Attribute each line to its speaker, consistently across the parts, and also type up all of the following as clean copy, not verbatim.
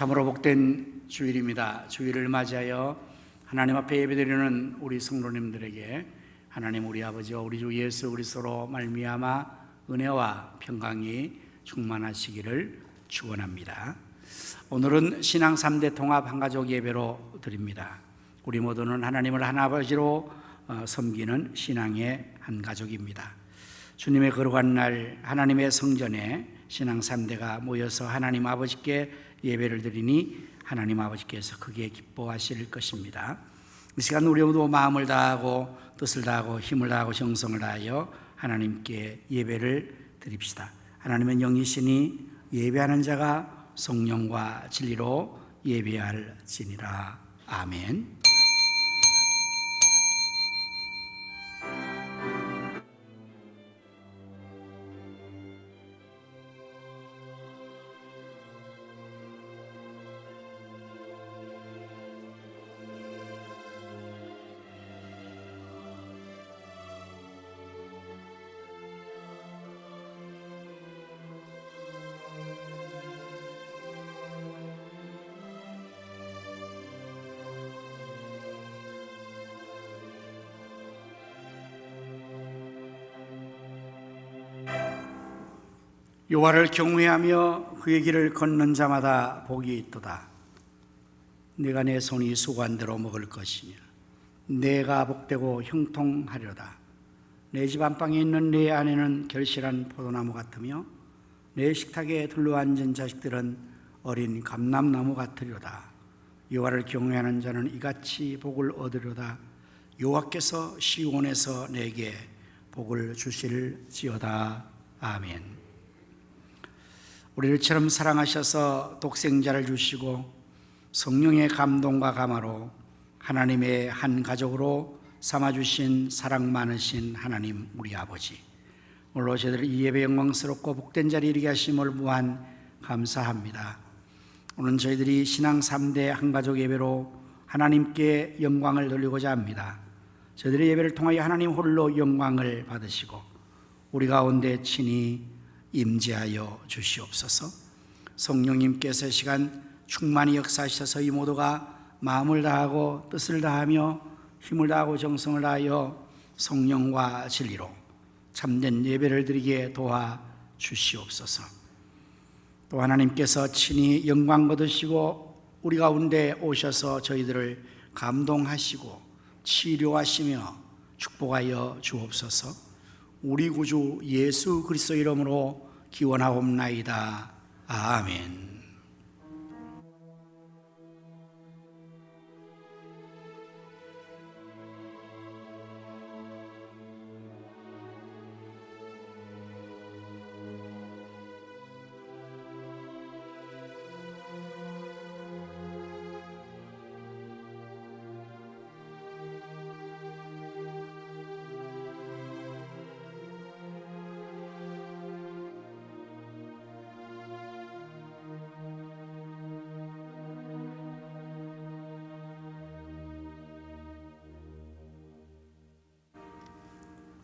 Speaker 1: 참으로 복된 주일입니다. 주일을 맞이하여 하나님 앞에 예배드리는 우리 성도님들에게 하나님 우리 아버지와 우리 주 예수 그리스도로 말미암아 은혜와 평강이 충만하시기를 축원합니다. 오늘은 신앙 3대 통합 한가족 예배로 드립니다. 우리 모두는 하나님을 한 아버지로 섬기는 신앙의 한 가족입니다. 주님의 거룩한 날 하나님의 성전에 신앙 3대가 모여서 하나님 아버지께 예배를 드리니 하나님 아버지께서 크게 기뻐하실 것입니다. 이 시간 우리 모두 마음을 다하고 뜻을 다하고 힘을 다하고 정성을 다하여 하나님께 예배를 드립시다. 하나님은 영이시니 예배하는 자가 성령과 진리로 예배할지니라. 아멘. 여호와를 경외하며 그의 길을 걷는 자마다 복이 있도다. 내가 내 손이 수고한 대로 먹을 것이며 내가 복되고 형통하려다. 내 집 안방에 있는 내 아내는 결실한 포도나무 같으며 내 식탁에 둘러앉은 자식들은 어린 감람나무 같으려다. 여호와를 경외하는 자는 이같이 복을 얻으려다. 여호와께서 시온에서 내게 복을 주실지어다. 아멘. 우리를 처럼 사랑하셔서 독생자를 주시고 성령의 감동과 감화로 하나님의 한 가족으로 삼아주신 사랑 많으신 하나님 우리 아버지, 오늘 저희들 이 예배 영광스럽고 복된 자리에 이르게 하심을 무한 감사합니다. 오늘 저희들이 신앙 3대 한가족 예배로 하나님께 영광을 돌리고자 합니다. 저희들의 예배를 통하여 하나님 홀로 영광을 받으시고 우리 가운데 친히 임재하여 주시옵소서. 성령님께서 시간 충만히 역사하셔서 이 모두가 마음을 다하고 뜻을 다하며 힘을 다하고 정성을 다하여 성령과 진리로 참된 예배를 드리게 도와주시옵소서. 또 하나님께서 친히 영광 거두시고 우리 가운데 오셔서 저희들을 감동하시고 치료하시며 축복하여 주옵소서. 우리 구주 예수 그리스도 이름으로 기원하옵나이다. 아멘.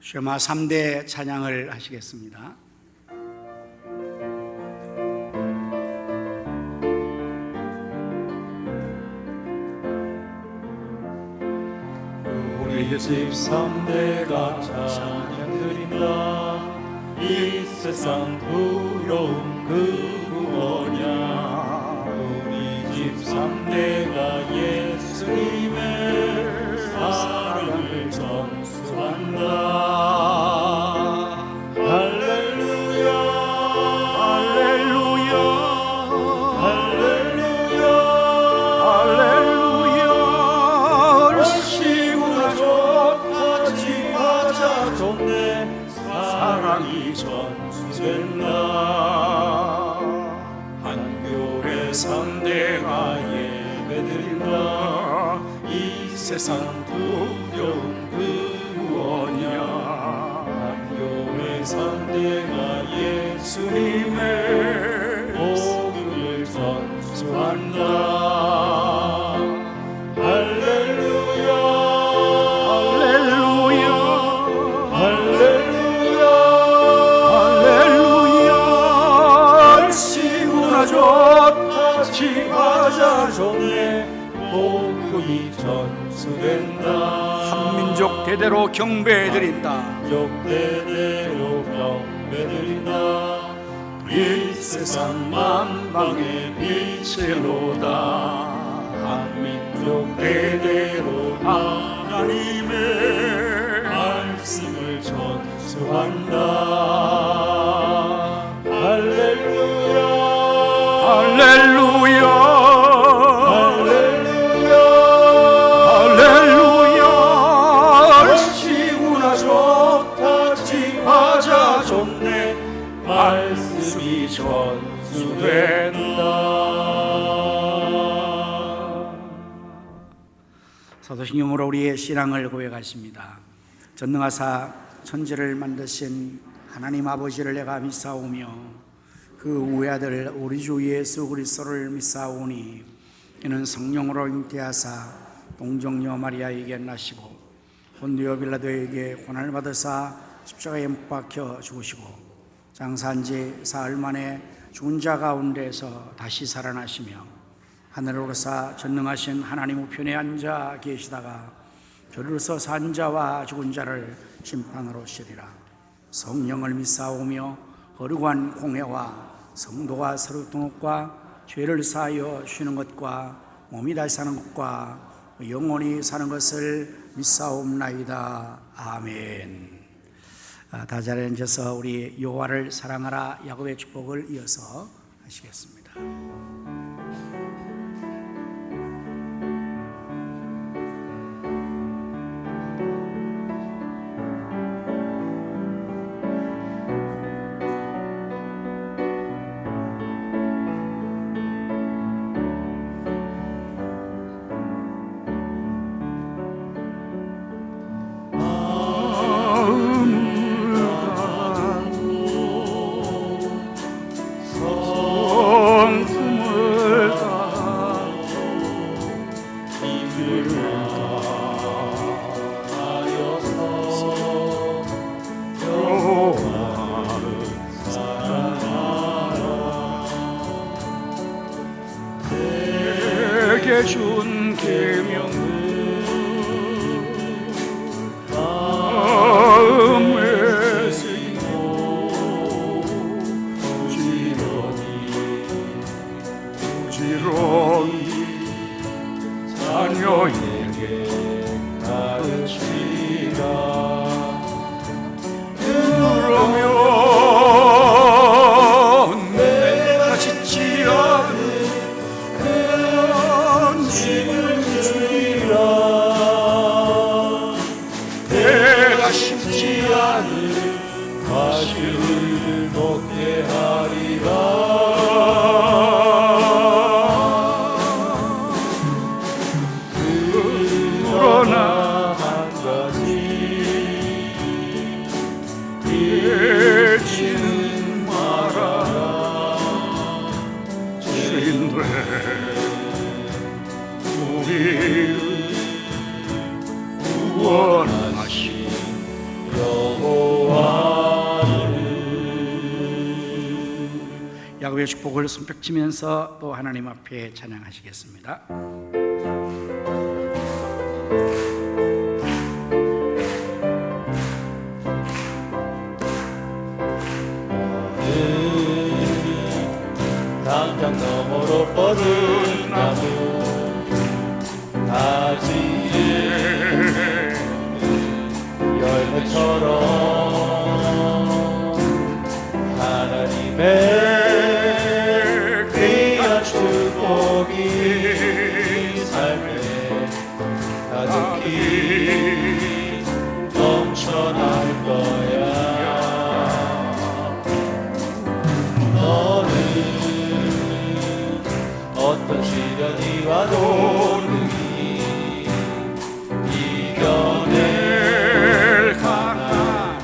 Speaker 1: 쉐마 3대 찬양을 하시겠습니다.
Speaker 2: 우리 집 3대가 찬양드린다. 이 세상 두려움 그 무엇냐. 우리 집 3대가 예수님의 사랑을 전수한다. 할렐루야 할렐루야 할렐루야 할렐루야. 얼씨구나 좋다 지마자 좋네. 사랑이 전수된다. 한교회 3대가 예배드린다. 이 세상 두려움 그 무엇냐. 한교회 3대가 예수님의 복음을 전수한다. 할렐루야 할렐루야 할렐루야 할렐루야. 얼씨구나 좋다 지마
Speaker 1: 민족 대대로 경배드린다.
Speaker 2: 민족 대대로 경배드린다. 이 세상 만방의 빛이로다. 한민족 대대로 하나님의 말씀을 전수한다. 할렐루야
Speaker 1: 할렐루야
Speaker 2: 할렐루야
Speaker 1: 할렐루야.
Speaker 2: 얼씨구나 좋다 지화자 좋네 말씀이 전수된다.
Speaker 1: 사도신경으로 우리의 신앙을 고백하십니다. 전능하사 천지를 만드신 하나님 아버지를 내가 믿사오며 그 우아들 우리 주 예수 그리스도를 믿사오니 이는 성령으로 잉태하사 동정녀 마리아에게 나시고 본디오 빌라도에게 고난을 받으사 십자가에 못 박혀 죽으시고 장사한 지 사흘 만에 죽은 자 가운데서 다시 살아나시며 하늘로 오르사 전능하신 하나님 우편에 앉아 계시다가 저리로서 산 자와 죽은 자를 심판하러 오시리라. 성령을 믿사오며 거룩한 공회와 성도가 서로 등록과 죄를 사하여 쉬는 것과 몸이 다시 사는 것과 영원히 사는 것을 믿사옵나이다. 아멘. 다 자리에 앉아서 우리 여호와를 사랑하라 야곱의 축복을 이어서 하시겠습니다.
Speaker 2: 준 계명을 마음에 새기고 부지런히 자녀에게 가르치라. 그러면 내가 지치 않은 내가 심지 않은 과실을 먹게 하리라. 그러나 한 가지 잃지는 말아라. 주인들 우리를 구원하신 여호와를.
Speaker 1: 야곱의 축복을 손뼉치면서 또 하나님 앞에 찬양하시겠습니다.
Speaker 2: 담장 너머로 뻗은 나무 가지에 열매처럼 하나님의 귀한 축복이 삶에 가득히 넘쳐날 거야. 너는 어떤 시련이 와도 이겨낼 강한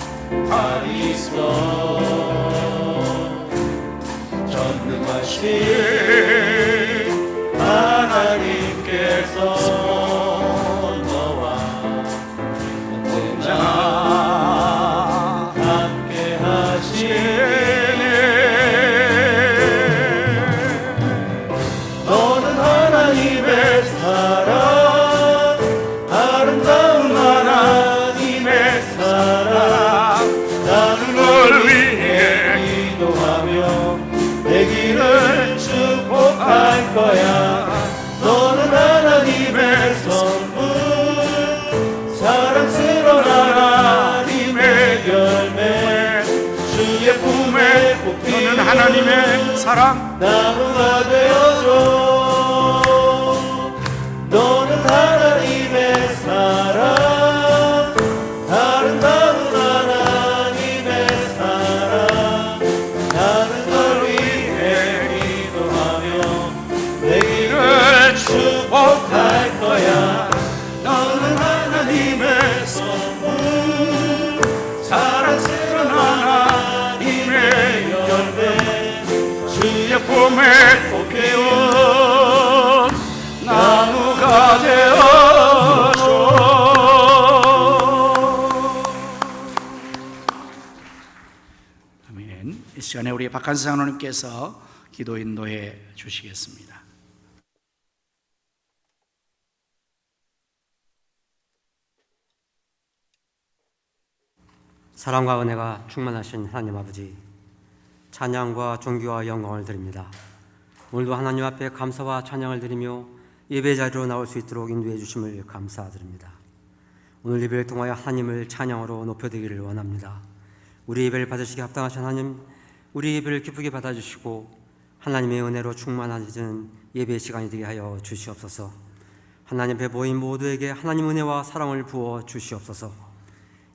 Speaker 1: 하나님의 사랑
Speaker 2: 나무가 되어줘. 너는 하나님의 사랑, 아름다운 하나님의 사랑. 나는 널 위해 기도하며 내 길을 축복할 거야. 너는 하나님의 선물, 사랑스러운 하나님의 열매, 주의 품에 꼭 피운 나무가 되어줘. 아멘. 이 시간에 우리 박한수 장로님께서 기도 인도해 주시겠습니다.
Speaker 3: 사랑과 은혜가 충만하신 하나님 아버지, 찬양과 존귀와 영광을 드립니다. 오늘도 하나님 앞에 감사와 찬양을 드리며 예배 자리로 나올 수 있도록 인도해 주심을 감사드립니다. 오늘 예배를 통하여 하나님을 찬양으로 높여드리기를 원합니다. 우리 예배를 받으시기 합당하신 하나님, 우리 예배를 기쁘게 받아주시고 하나님의 은혜로 충만하시는 예배 시간이 되게 하여 주시옵소서. 하나님 앞에 모인 모두에게 하나님 은혜와 사랑을 부어 주시옵소서.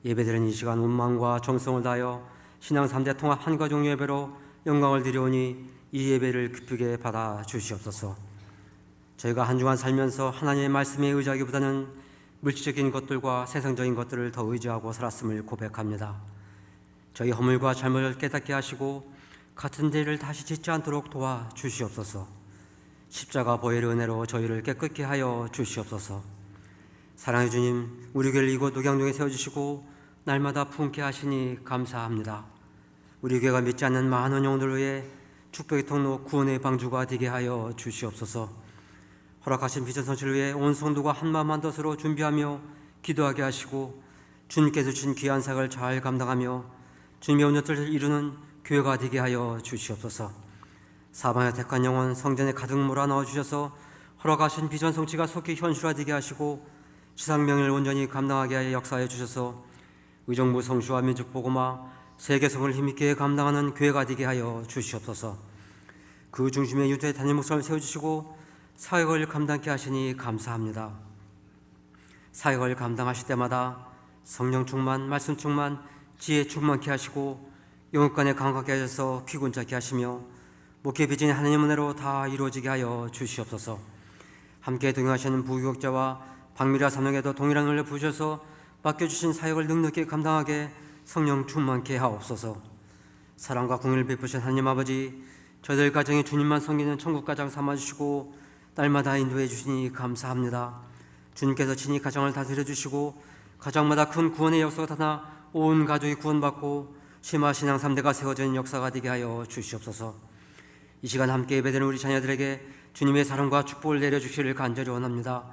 Speaker 3: 예배드리는 이 시간 온마음과 정성을 다하여 신앙 3대 통합 한가족 예배로 영광을 드리오니 이 예배를 기쁘게 받아 주시옵소서. 저희가 한 주간 살면서 하나님의 말씀에 의지하기보다는 물질적인 것들과 세상적인 것들을 더 의지하고 살았음을 고백합니다. 저희 허물과 잘못을 깨닫게 하시고 같은 죄를 다시 짓지 않도록 도와 주시옵소서. 십자가 보혈의 은혜로 저희를 깨끗게 하여 주시옵소서. 사랑의 주님, 우리 교회를 이곳 녹양동에 세워주시고 날마다 품게 하시니 감사합니다. 우리 교회가 믿지 않는 많은 영혼들을 위해 축복의 통로 구원의 방주가 되게 하여 주시옵소서. 허락하신 비전 성취를 위해 온 성도가 한마음 한뜻으로 준비하며 기도하게 하시고 주님께서 주신 귀한 사역을 잘 감당하며 주님의 온전을 이루는 교회가 되게 하여 주시옵소서. 사방에 택한 영혼 성전에 가득 몰아넣어 주셔서 허락하신 비전 성취가 속히 현실화되게 하시고 지상명령을 온전히 감당하게 하여 역사해 주셔서 의정부 성수와 민족 복음화 세계성을 힘있게 감당하는 교회가 되게 하여 주시옵소서. 그 중심에 유대 단임 목사를 세워주시고 사역을 감당케 하시니 감사합니다. 사역을 감당하실 때마다 성령 충만, 말씀 충만, 지혜 충만케 하시고 영육간에 강하게 하셔서 귀군자케 하시며 목회 비전이 하나님 은혜로 다 이루어지게 하여 주시옵소서. 함께 동행하시는 부교육자와 박미라 사명에도 동일한 은혜를 부으셔서 맡겨주신 사역을 넉넉히 감당하게 성령 충만케 하옵소서. 사랑과 공의를 베푸신 하나님 아버지, 저희들 가정에 주님만 섬기는 천국 가정 삼아주시고 날마다 인도해 주시니 감사합니다. 주님께서 친히 가정을 다스려 주시고 가정마다 큰 구원의 역사가 나타나 온 가족이 구원받고 심화 신앙 3대가 세워지는 역사가 되게 하여 주시옵소서. 이 시간 함께 예배드리는 우리 자녀들에게 주님의 사랑과 축복을 내려주시기를 간절히 원합니다.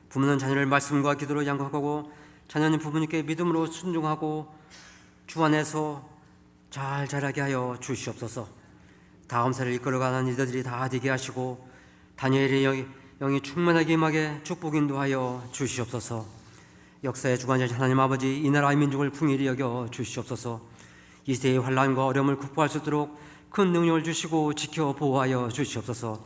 Speaker 3: 부모는 자녀를 말씀과 기도로 양육하고 자녀는 부모님께 믿음으로 순종하고 주 안에서 잘 자라게 하여 주시옵소서. 다음 세를 이끌어가는 리더들이 다 되게 하시고 다니엘의 영이 충만하게 임하게 축복 인도하여 주시옵소서. 역사의 주관자신 하나님 아버지, 이 나라의 민족을 풍일히 여겨 주시옵소서. 이 세의 환난과 어려움을 극복할 수 있도록 큰 능력을 주시고 지켜 보호하여 주시옵소서.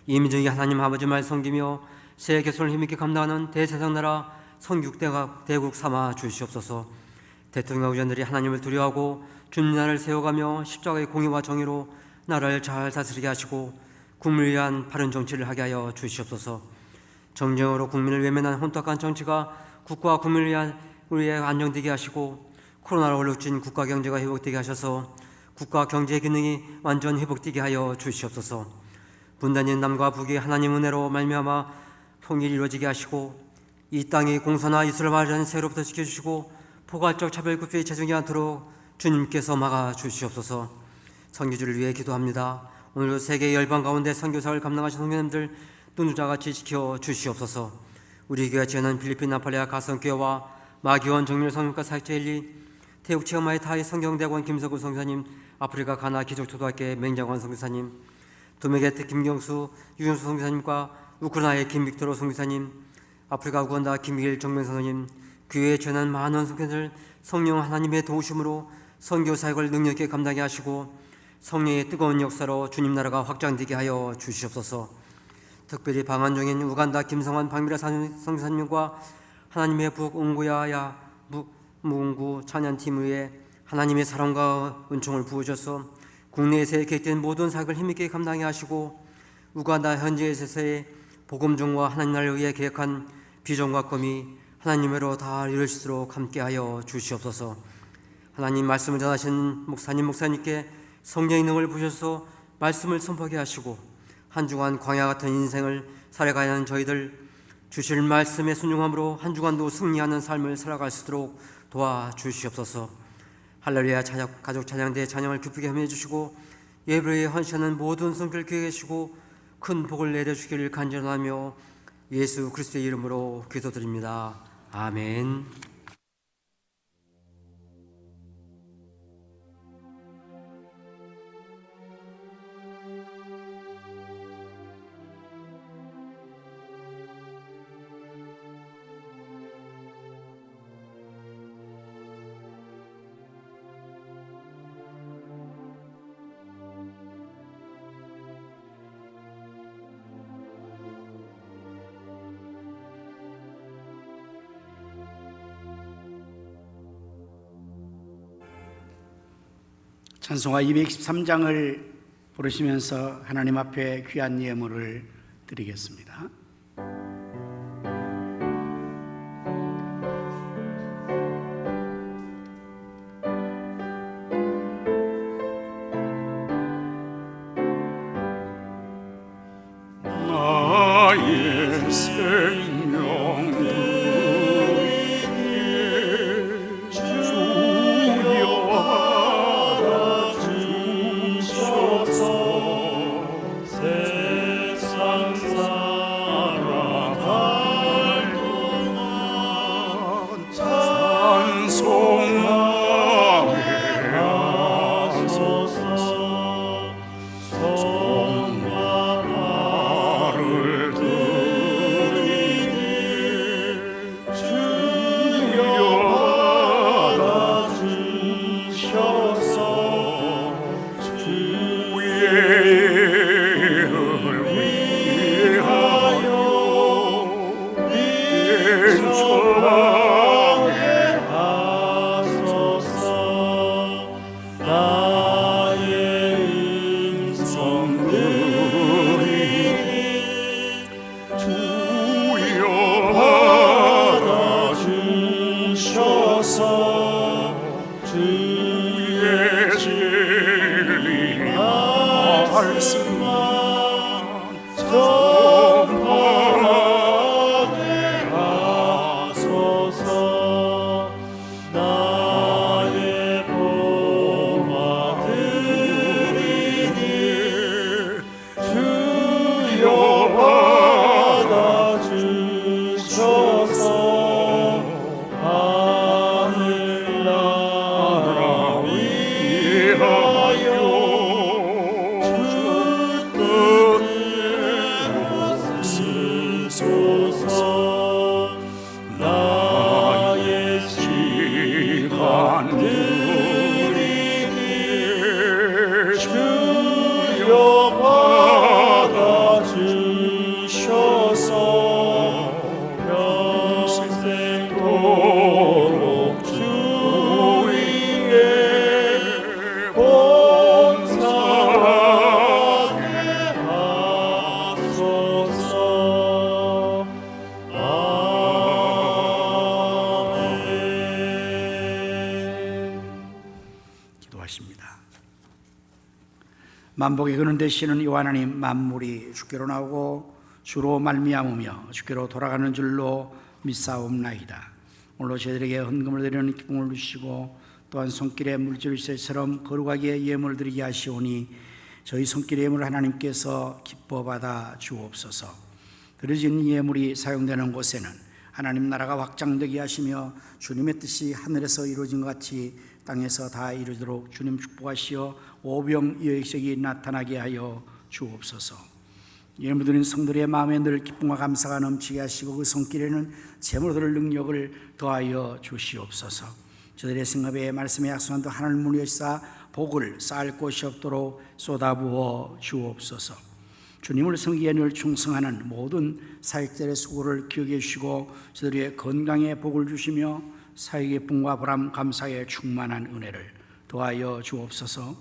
Speaker 3: 이 민족이 하나님 아버지만 섬기며 세계 개선을 힘있게 감당하는 대세상 나라 성육대국 삼아 주시옵소서. 대통령 의원들이 하나님을 두려워하고 주님 나라를 세워가며 십자가의 공의와 정의로 나라를 잘 다스리게 하시고 국민을 위한 바른 정치를 하게 하여 주시옵소서. 정쟁으로 국민을 외면한 혼탁한 정치가 국가와 국민을 위한 우리의 안정되게 하시고 코로나로 얼룩진 국가 경제가 회복되게 하셔서 국가 경제 기능이 완전 회복되게 하여 주시옵소서. 분단인 남과 북이 하나님 은혜로 말미암아 통일이 이루어지게 하시고 이 땅이 공산화 이슬을 말하는 세로부터 지켜주시고 포괄적 차별급제에 제정이 않도록 주님께서 막아주시옵소서. 선교주를 위해 기도합니다. 오늘도 세계 열방 가운데 선교사를 감당하신 성도님들 눈누자같이 지켜주시옵소서. 우리 교회 지원은 필리핀 나팔레아 가성교회와 마기원 정밀 성교과 사역제일리 태국 치어마이 타이 성경대학원 김석우 성사님, 아프리카 가나 기적초등학교의 맹장원 성교사님, 도메게트 김경수 유현수 성교사님과 우크라이나의 김빅토로 성교사님, 아프리카 우간다 김길 정명선생님, 교회에 지원한 많은 성교사들 성령 하나님의 도우심으로 선교 사역을 능력있게 감당하게 하시고 성령의 뜨거운 역사로 주님 나라가 확장되게 하여 주시옵소서. 특별히 방한 중인 우간다 김성환 박미라 선교사님과 하나님의 북응구야야 무응구 찬양팀 위에 하나님의 사랑과 은총을 부으셔서 국내에서 계획된 모든 사역을 힘있게 감당해 하시고 우간다 현지에서의 복음 전과 하나님 나라를 위해 계획한 비전과 꿈이 하나님으로 다 이룰 수 있도록 함께하여 주시옵소서. 하나님 말씀을 전하신 목사님께 성령의 능을 부셔서 말씀을 선포하게 하시고 한 주간 광야 같은 인생을 살아가야 하는 저희들 주실 말씀에 순종함으로 한 주간도 승리하는 삶을 살아갈 수 있도록 도와주시옵소서. 할렐루야 가족 찬양대 찬양을 기쁘게 함께 해주시고 예배에 헌신하는 모든 성도를 기억해 주시고 큰 복을 내려주기를 간절하며 예수 그리스도의 이름으로 기도드립니다. 아멘.
Speaker 1: 찬송가 223장을 부르시면서 하나님 앞에 귀한 예물을 드리겠습니다.
Speaker 2: 나의 생명
Speaker 1: 만복의 근원 되시는 이 하나님, 만물이 주께로 나오고 주로 말미암으며 주께로 돌아가는 줄로 믿사옵나이다. 오늘도 저희들에게 헌금을 드리는 기쁨을 주시고 또한 손길에 물질을 새처럼 거룩하게 예물을 드리게 하시오니 저희 손길의 예물을 하나님께서 기뻐 받아 주옵소서. 드려진 예물이 사용되는 곳에는 하나님 나라가 확장되게 하시며 주님의 뜻이 하늘에서 이루어진 것 같이 땅에서 다 이루도록 주님 축복하시어 오병이어식이 나타나게 하여 주옵소서. 예물 드린 성들의 마음에 늘 기쁨과 감사가 넘치게 하시고 그 손길에는 재물을 드릴 능력을 더하여 주시옵소서. 저들의 성읍에 말씀의 약속한 또 하늘 문을 여시사 복을 쌓을 곳이 없도록 쏟아부어 주옵소서. 주님을 섬기기에 늘 충성하는 모든 사역자의 수고를 기억해 주시고 저들의 건강에 복을 주시며 사역의 쁨과 보람 감사에 충만한 은혜를 도하여 주옵소서.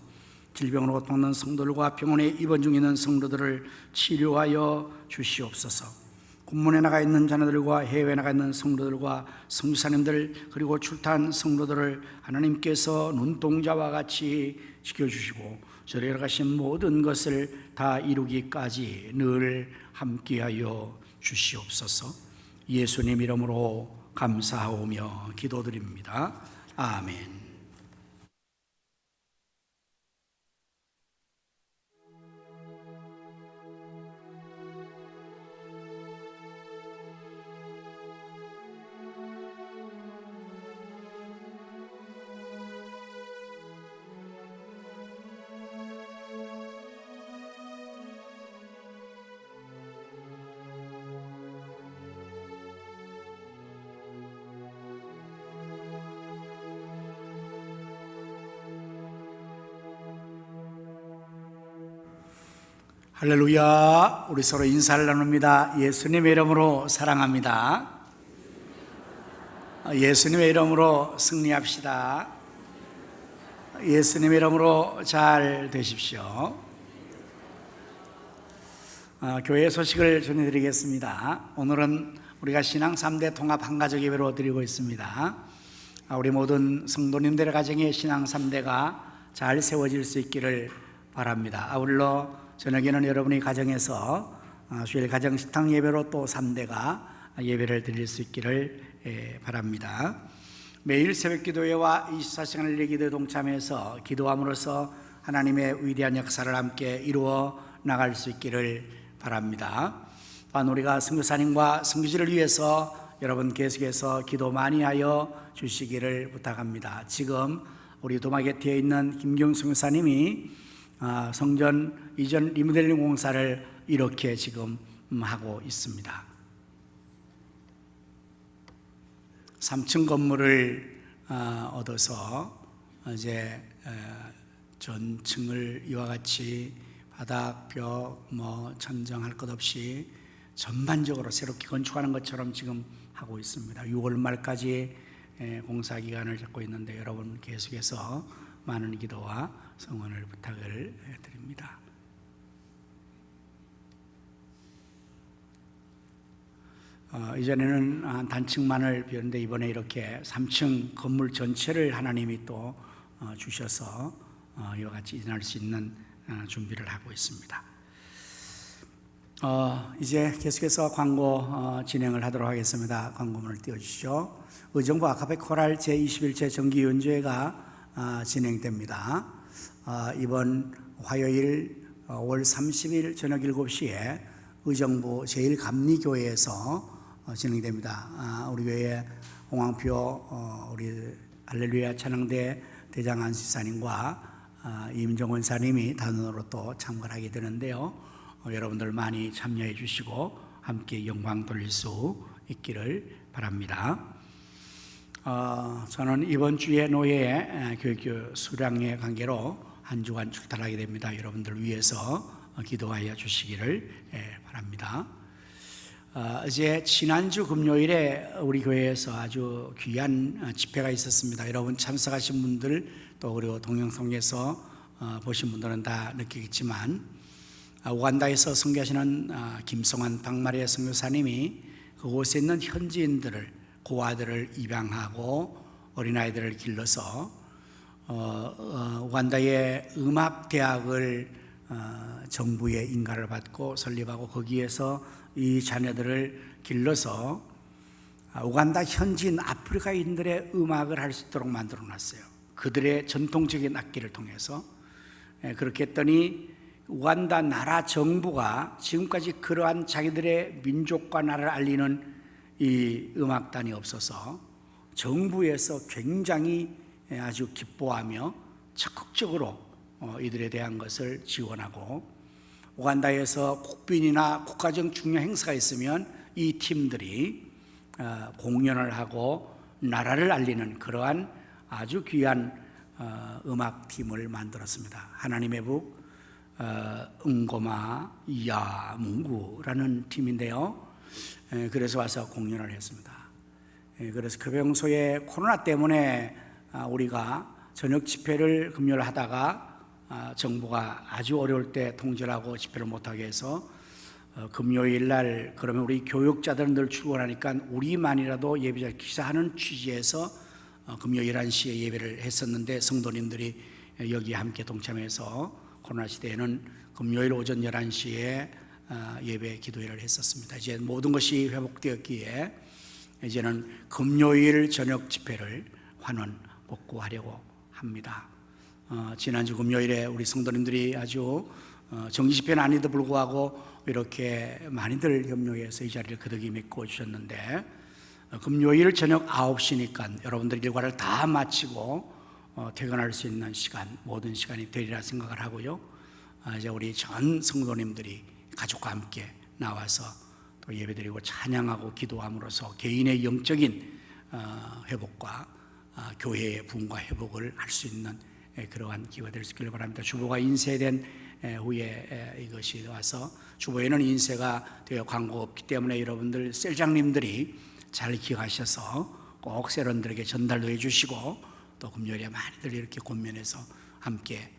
Speaker 1: 질병으로 고통받는 성도들과 병원에 입원 중에 있는 성도들을 치료하여 주시옵소서. 군문에 나가 있는 자녀들과 해외에 나가 있는 성도들과 성사님들 그리고 출타한 성도들을 하나님께서 눈동자와 같이 지켜주시고 저희가 가신 모든 것을 다 이루기까지 늘 함께하여 주시옵소서. 예수님 이름으로 감사하오며 기도드립니다. 아멘. 할렐루야. 우리 서로 인사를 나눕니다. 예수님의 이름으로 사랑합니다. 예수님의 이름으로 승리합시다. 예수님의 이름으로 잘 되십시오. 교회 소식을 전해드리겠습니다. 오늘은 우리가 신앙 3대 통합 한가족 예배로 드리고 있습니다. 우리 모든 성도님들의 가정에 신앙 3대가 잘 세워질 수 있기를 바랍니다. 아울러 저녁에는 여러분이 가정에서 주일 가정식탁 예배로 또 3대가 예배를 드릴 수 있기를 바랍니다. 매일 새벽 기도회와 24시간 예기도에 동참해서 기도함으로써 하나님의 위대한 역사를 함께 이루어 나갈 수 있기를 바랍니다. 또한 우리가 선교사님과 선교지를 위해서 여러분 계속해서 기도 많이 하여 주시기를 부탁합니다. 지금 우리 도마게티에 있는 김경수 선교사님이 성전 이전 리모델링 공사를 이렇게 지금 하고 있습니다. 3층 건물을 얻어서 이제 전층을 이와 같이 바닥, 벽, 천정할 것 없이 전반적으로 새롭게 건축하는 것처럼 지금 하고 있습니다. 6월 말까지 공사 기간을 잡고 있는데 여러분 계속해서 많은 기도와 성원을 부탁을 드립니다. 이전에는 단층만을 비웠는데 이번에 이렇게 3층 건물 전체를 하나님이 또 주셔서 이와 같이 일어날 수 있는 준비를 하고 있습니다. 이제 계속해서 광고 진행을 하도록 하겠습니다. 광고문을 띄워주시죠. 의정부 아카페 코랄 제21체 정기 연주회가 진행됩니다. 이번 화요일 5월 30일 저녁 7시에 의정부 제1감리교회에서 진행됩니다. 우리 교회 홍황표 우리 할렐루야 찬양대 대장 안시사님과 임정원 사님이 단원으로 또 참가를 하게 되는데요. 여러분들 많이 참여해 주시고 함께 영광 돌릴 수 있기를 바랍니다. 저는 이번 주에 노예 교육 수량의 관계로 한 주간 출타하게 됩니다. 여러분들 위해서 기도하여 주시기를 바랍니다. 이제 지난주 금요일에 우리 교회에서 아주 귀한 집회가 있었습니다. 여러분 참석하신 분들 또 그리고 동영상에서 보신 분들은 다 느끼겠지만 우간다에서 선교하시는 김성환 박마리아 선교사님이 그곳에 있는 현지인들을 고아들을 입양하고 어린아이들을 길러서 우간다의 음악대학을 정부의 인가를 받고 설립하고 거기에서 이 자녀들을 길러서 우간다 현지인 아프리카인들의 음악을 할 수 있도록 만들어 놨어요. 그들의 전통적인 악기를 통해서. 그렇게 했더니 우간다 나라 정부가 지금까지 그러한 자기들의 민족과 나라를 알리는 이 음악단이 없어서 정부에서 굉장히 아주 기뻐하며 적극적으로 이들에 대한 것을 지원하고 우간다에서 국빈이나 국가적 중요 행사가 있으면 이 팀들이 공연을 하고 나라를 알리는 그러한 아주 귀한 음악팀을 만들었습니다. 하나님의 북 응고마 야문구라는 팀인데요. 그래서 와서 공연을 했습니다. 그래서 그 평소에 코로나 때문에 우리가 저녁 집회를 금요일 하다가 정부가 아주 어려울 때 통제를 하고 집회를 못하게 해서 금요일 날 그러면 우리 교육자들은 늘 출근하니까 우리만이라도 예배자 기사하는 취지에서 금요일 11시에 예배를 했었는데 성도님들이 여기에 함께 동참해서 코로나 시대에는 금요일 오전 11시에 예배 기도회를 했었습니다. 이제 모든 것이 회복되었기에 이제는 금요일 저녁 집회를 환원 복구하려고 합니다. 지난주 금요일에 우리 성도님들이 아주 정기 집회는 아닌데도 불구하고 이렇게 많이들 협력해서 이 자리를 거듭이 메꿔 주셨는데 금요일 저녁 9시니까 여러분들 일과를 다 마치고 퇴근할 수 있는 시간, 모든 시간이 되리라 생각을 하고요. 이제 우리 전 성도님들이 가족과 함께 나와서 또 예배드리고 찬양하고 기도함으로써 개인의 영적인 회복과 교회의 부흥과 회복을 할 수 있는 그러한 기회가 될 수 있기를 바랍니다. 주보가 인쇄된 후에 이것이 와서 주보에는 인쇄가 되어 광고가 없기 때문에 여러분들 셀장님들이 잘 기억하셔서 꼭 세런들에게 전달도 해주시고 또 금요일에 많이들 이렇게 권면해서 함께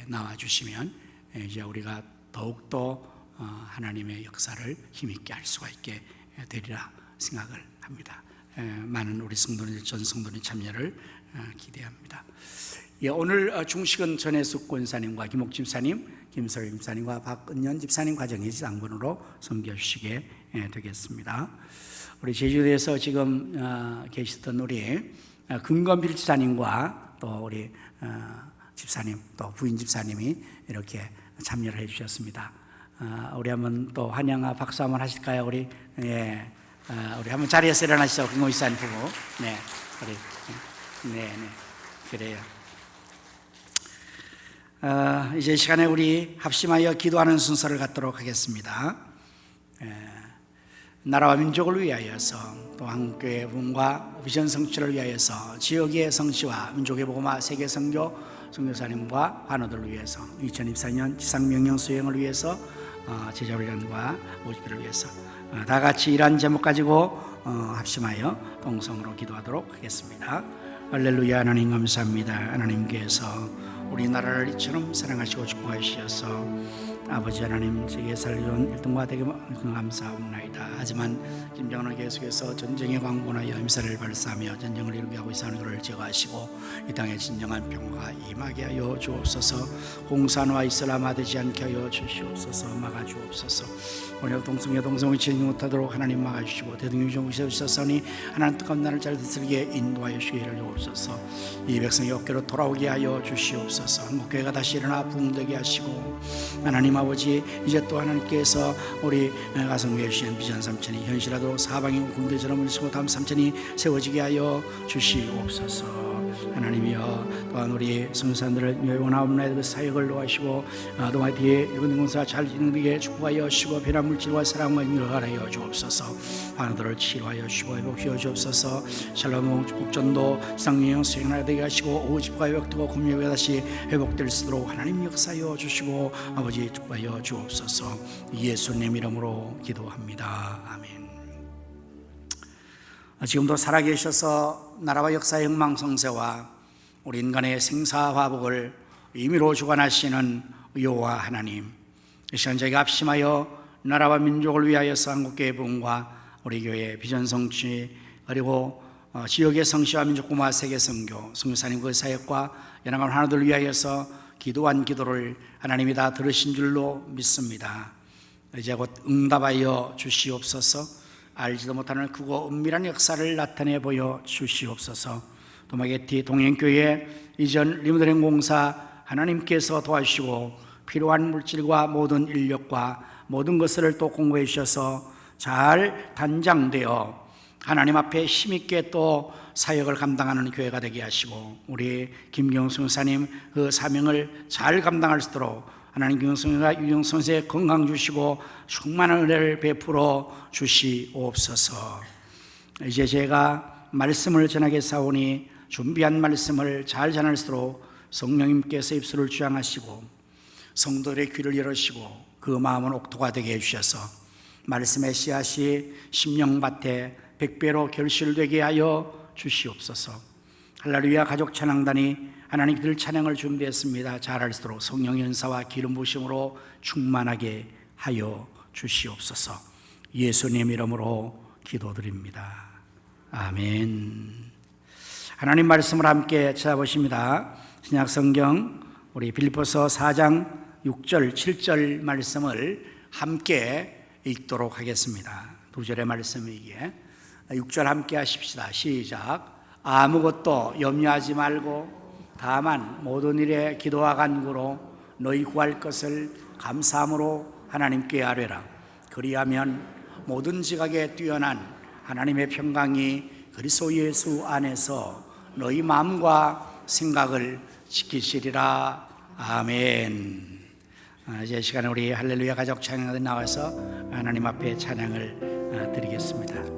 Speaker 1: 나와주시면 이제 우리가 더욱더 하나님의 역사를 힘있게 할 수가 있게 되리라 생각을 합니다. 많은 우리 성도들, 전 성도님 참여를 기대합니다. 오늘 중식은 전혜숙 권사님과 김옥 집사님, 김서희 집사님과 박은연 집사님 가정의 장본으로 섬겨주시게 되겠습니다. 우리 제주도에서 지금 계시던 우리 금건필 집사님과 또 우리 집사님, 또 부인 집사님이 이렇게 참여를 해주셨습니다. 우리 한번 또 환영과 박수 한번 하실까요? 우리 우리 한번 자리에서 일어나시죠. 금건 집사님 부부. 네, 우리 네, 그래요. 이제 이 시간에 우리 합심하여 기도하는 순서를 갖도록 하겠습니다. 나라와 민족을 위하여서 또 한국교회 부흥과 비전 성취를 위하여서 지역의 성취와 민족의 복음화 세계 선교 선교사님과 환우들을 위해서 2024년 지상명령 수행을 위해서 제자훈련과 모집회를 위해서 다 같이 이러한 제목 가지고 합심하여 동성으로 기도하도록 하겠습니다. 할렐루야. 하나님 감사합니다. 하나님께서 우리나라를 이처럼 사랑하시고 축복하시어서 아버지 하나님 제게 살려준 1등과 되게 감사합니다. 하지만 김정은은 계속해서 전쟁의 광고나 염사를 발사하며 전쟁을 이루게 하고 있는 것을 제거하시고 이 땅에 진정한 평화가 임하게 하여 주옵소서. 공산화 이슬람화되지 않게 하여 주시옵소서. 막아주옵소서. 오늘 동성애 동성이 지지 못하도록 하나님 막아주시고 대통령이 좀 오셔서니 하나님 뜻한 나를 잘 다스리게 인도하여 주기를 주옵소서. 이 백성이 어깨로 돌아오게 하여 주시옵소서. 한국교회가 다시 일어나 부흥되게 하시고 하나님 아버지 이제 또 하나님께서 우리 가성교회 주신 비전 삼천이 현실하도록 사방이 군대처럼 물리치고 다음 삼천이 세워지게 하여 주시옵소서. 하나님이여 또한 우리 성산들을 원하옵나이다. 그 사역을 도와주시고 동아 뒤에 일본 공사 잘 진행되게 축복하여 주시고 변한 물질과 사랑과 인류를 하여 주옵소서. 환우들을 치료하여 주시고 회복시켜 주옵소서. 샬롬 국전도 지상명령 수행하게 하시고 오후 집과 회복되고 금요일에 다시 회복될 수 있도록 하나님 역사하여 주시고 아버지 축복하여 주옵소서. 예수님 이름으로 기도합니다. 아멘. 지금도 살아계셔서 나라와 역사의 흥망성쇠와 우리 인간의 생사화복을 임의로 주관하시는 여호와 하나님, 이 시간 저희가 합심하여 나라와 민족을 위하여서 한국교회 부흥과 우리 교회의 비전 성취 그리고 지역의 성취와 민족 부흥과 세계 선교 선교사님 그 사역과 연합한 하나들 위하여서 기도한 기도를 하나님이 다 들으신 줄로 믿습니다. 이제 곧 응답하여 주시옵소서. 알지도 못하는 크고 은밀한 역사를 나타내 보여 주시옵소서. 도마게티 동행교회 이전 리모델링 공사 하나님께서 도와주시고 필요한 물질과 모든 인력과 모든 것을 또 공급해 주셔서 잘 단장되어 하나님 앞에 힘있게 또 사역을 감당하는 교회가 되게 하시고 우리 김경수 목사님 그 사명을 잘 감당할 수 있도록 하나님 김경수가 유영선생의 건강 주시고 충만한 은혜를 베풀어 주시옵소서. 이제 제가 말씀을 전하게 사오니 준비한 말씀을 잘 전할 수 있도록 성령님께서 입술을 주장하시고 성도들의 귀를 열으시고 그 마음은 옥토가 되게 해주셔서 말씀의 씨앗이 심령밭에 100배로 결실되게 하여 주시옵소서. 할렐루야 가족 찬양단이 하나님 들 찬양을 준비했습니다. 잘할 수 있도록 성령 연사와 기름 부으심으로 충만하게 하여 주시옵소서. 예수님 이름으로 기도드립니다. 아멘. 하나님 말씀을 함께 찾아보십니다. 신약 성경 우리 빌립보서 4장 6절 7절 말씀을 함께 읽도록 하겠습니다. 두 절의 말씀이기에 6절 함께 하십시다. 시작. 아무것도 염려하지 말고 다만 모든 일에 기도와 간구로 너희 구할 것을 감사함으로 하나님께 아뢰라. 그리하면 모든 지각에 뛰어난 하나님의 평강이 그리스도 예수 안에서 너희 마음과 생각을 지키시리라. 아멘. 이제 시간에 우리 할렐루야 가족 찬양에 나와서 하나님 앞에 찬양을 드리겠습니다.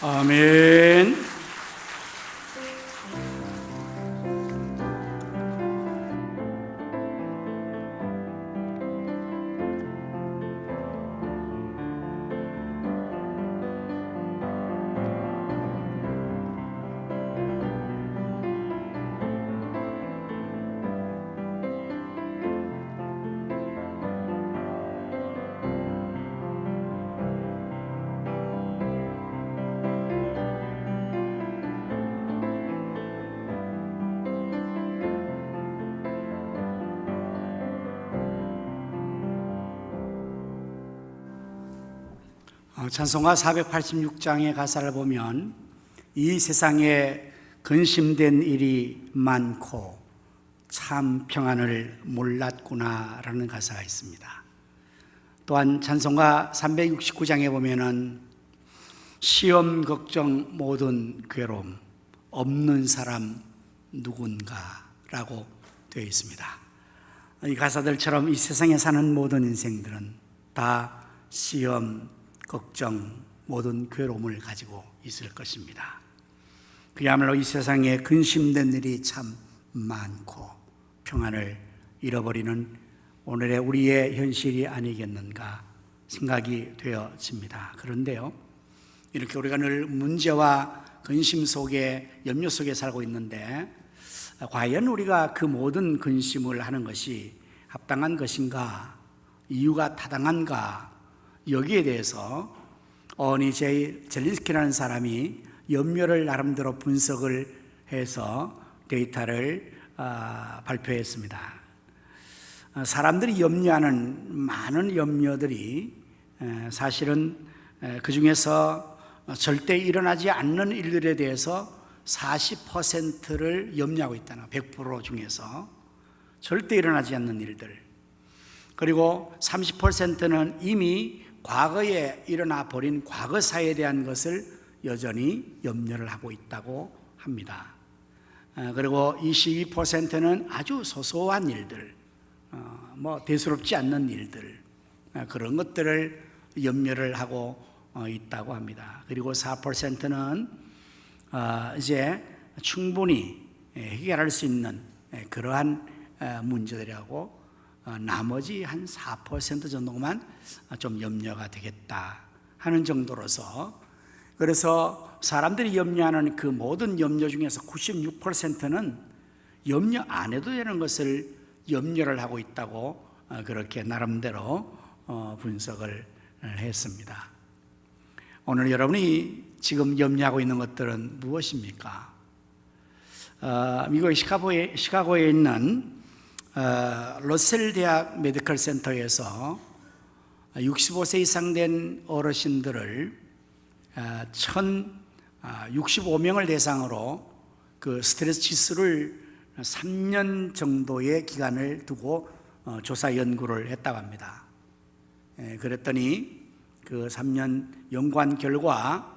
Speaker 1: 아멘. 찬송가 486장의 가사를 보면 이 세상에 근심된 일이 많고 참 평안을 몰랐구나라는 가사가 있습니다. 또한 찬송가 369장에 보면은 시험, 걱정, 모든 괴로움, 없는 사람 누군가라고 되어 있습니다. 이 가사들처럼 이 세상에 사는 모든 인생들은 다 시험, 걱정, 모든 괴로움을 가지고 있을 것입니다. 그야말로 이 세상에 근심된 일이 참 많고 평안을 잃어버리는 오늘의 우리의 현실이 아니겠는가 생각이 되어집니다. 그런데요, 이렇게 우리가 늘 문제와 근심 속에, 염려 속에 살고 있는데 과연 우리가 그 모든 근심을 하는 것이 합당한 것인가, 이유가 타당한가, 여기에 대해서 어니 젤린스키라는 사람이 염려를 나름대로 분석을 해서 데이터를 발표했습니다. 사람들이 염려하는 많은 염려들이 사실은 그 중에서 절대 일어나지 않는 일들에 대해서 40%를 염려하고 있다는, 100% 중에서 절대 일어나지 않는 일들, 그리고 30%는 이미 과거에 일어나 버린 과거사에 대한 것을 여전히 염려를 하고 있다고 합니다. 그리고 22%는 아주 소소한 일들, 대수롭지 않는 일들, 그런 것들을 염려를 하고 있다고 합니다. 그리고 4%는 이제 충분히 해결할 수 있는 그러한 문제들이라고, 나머지 한 4% 정도만 좀 염려가 되겠다 하는 정도로서, 그래서 사람들이 염려하는 그 모든 염려 중에서 96%는 염려 안 해도 되는 것을 염려를 하고 있다고 그렇게 나름대로 분석을 했습니다. 오늘 여러분이 지금 염려하고 있는 것들은 무엇입니까? 미국 시카고에 있는 러셀 대학 메디컬 센터에서 65세 이상 된 어르신들을 1,065명을 대상으로 그 스트레스 지수를 3년 정도의 기간을 두고 조사 연구를 했다고 합니다. 그랬더니 그 3년 연구한 결과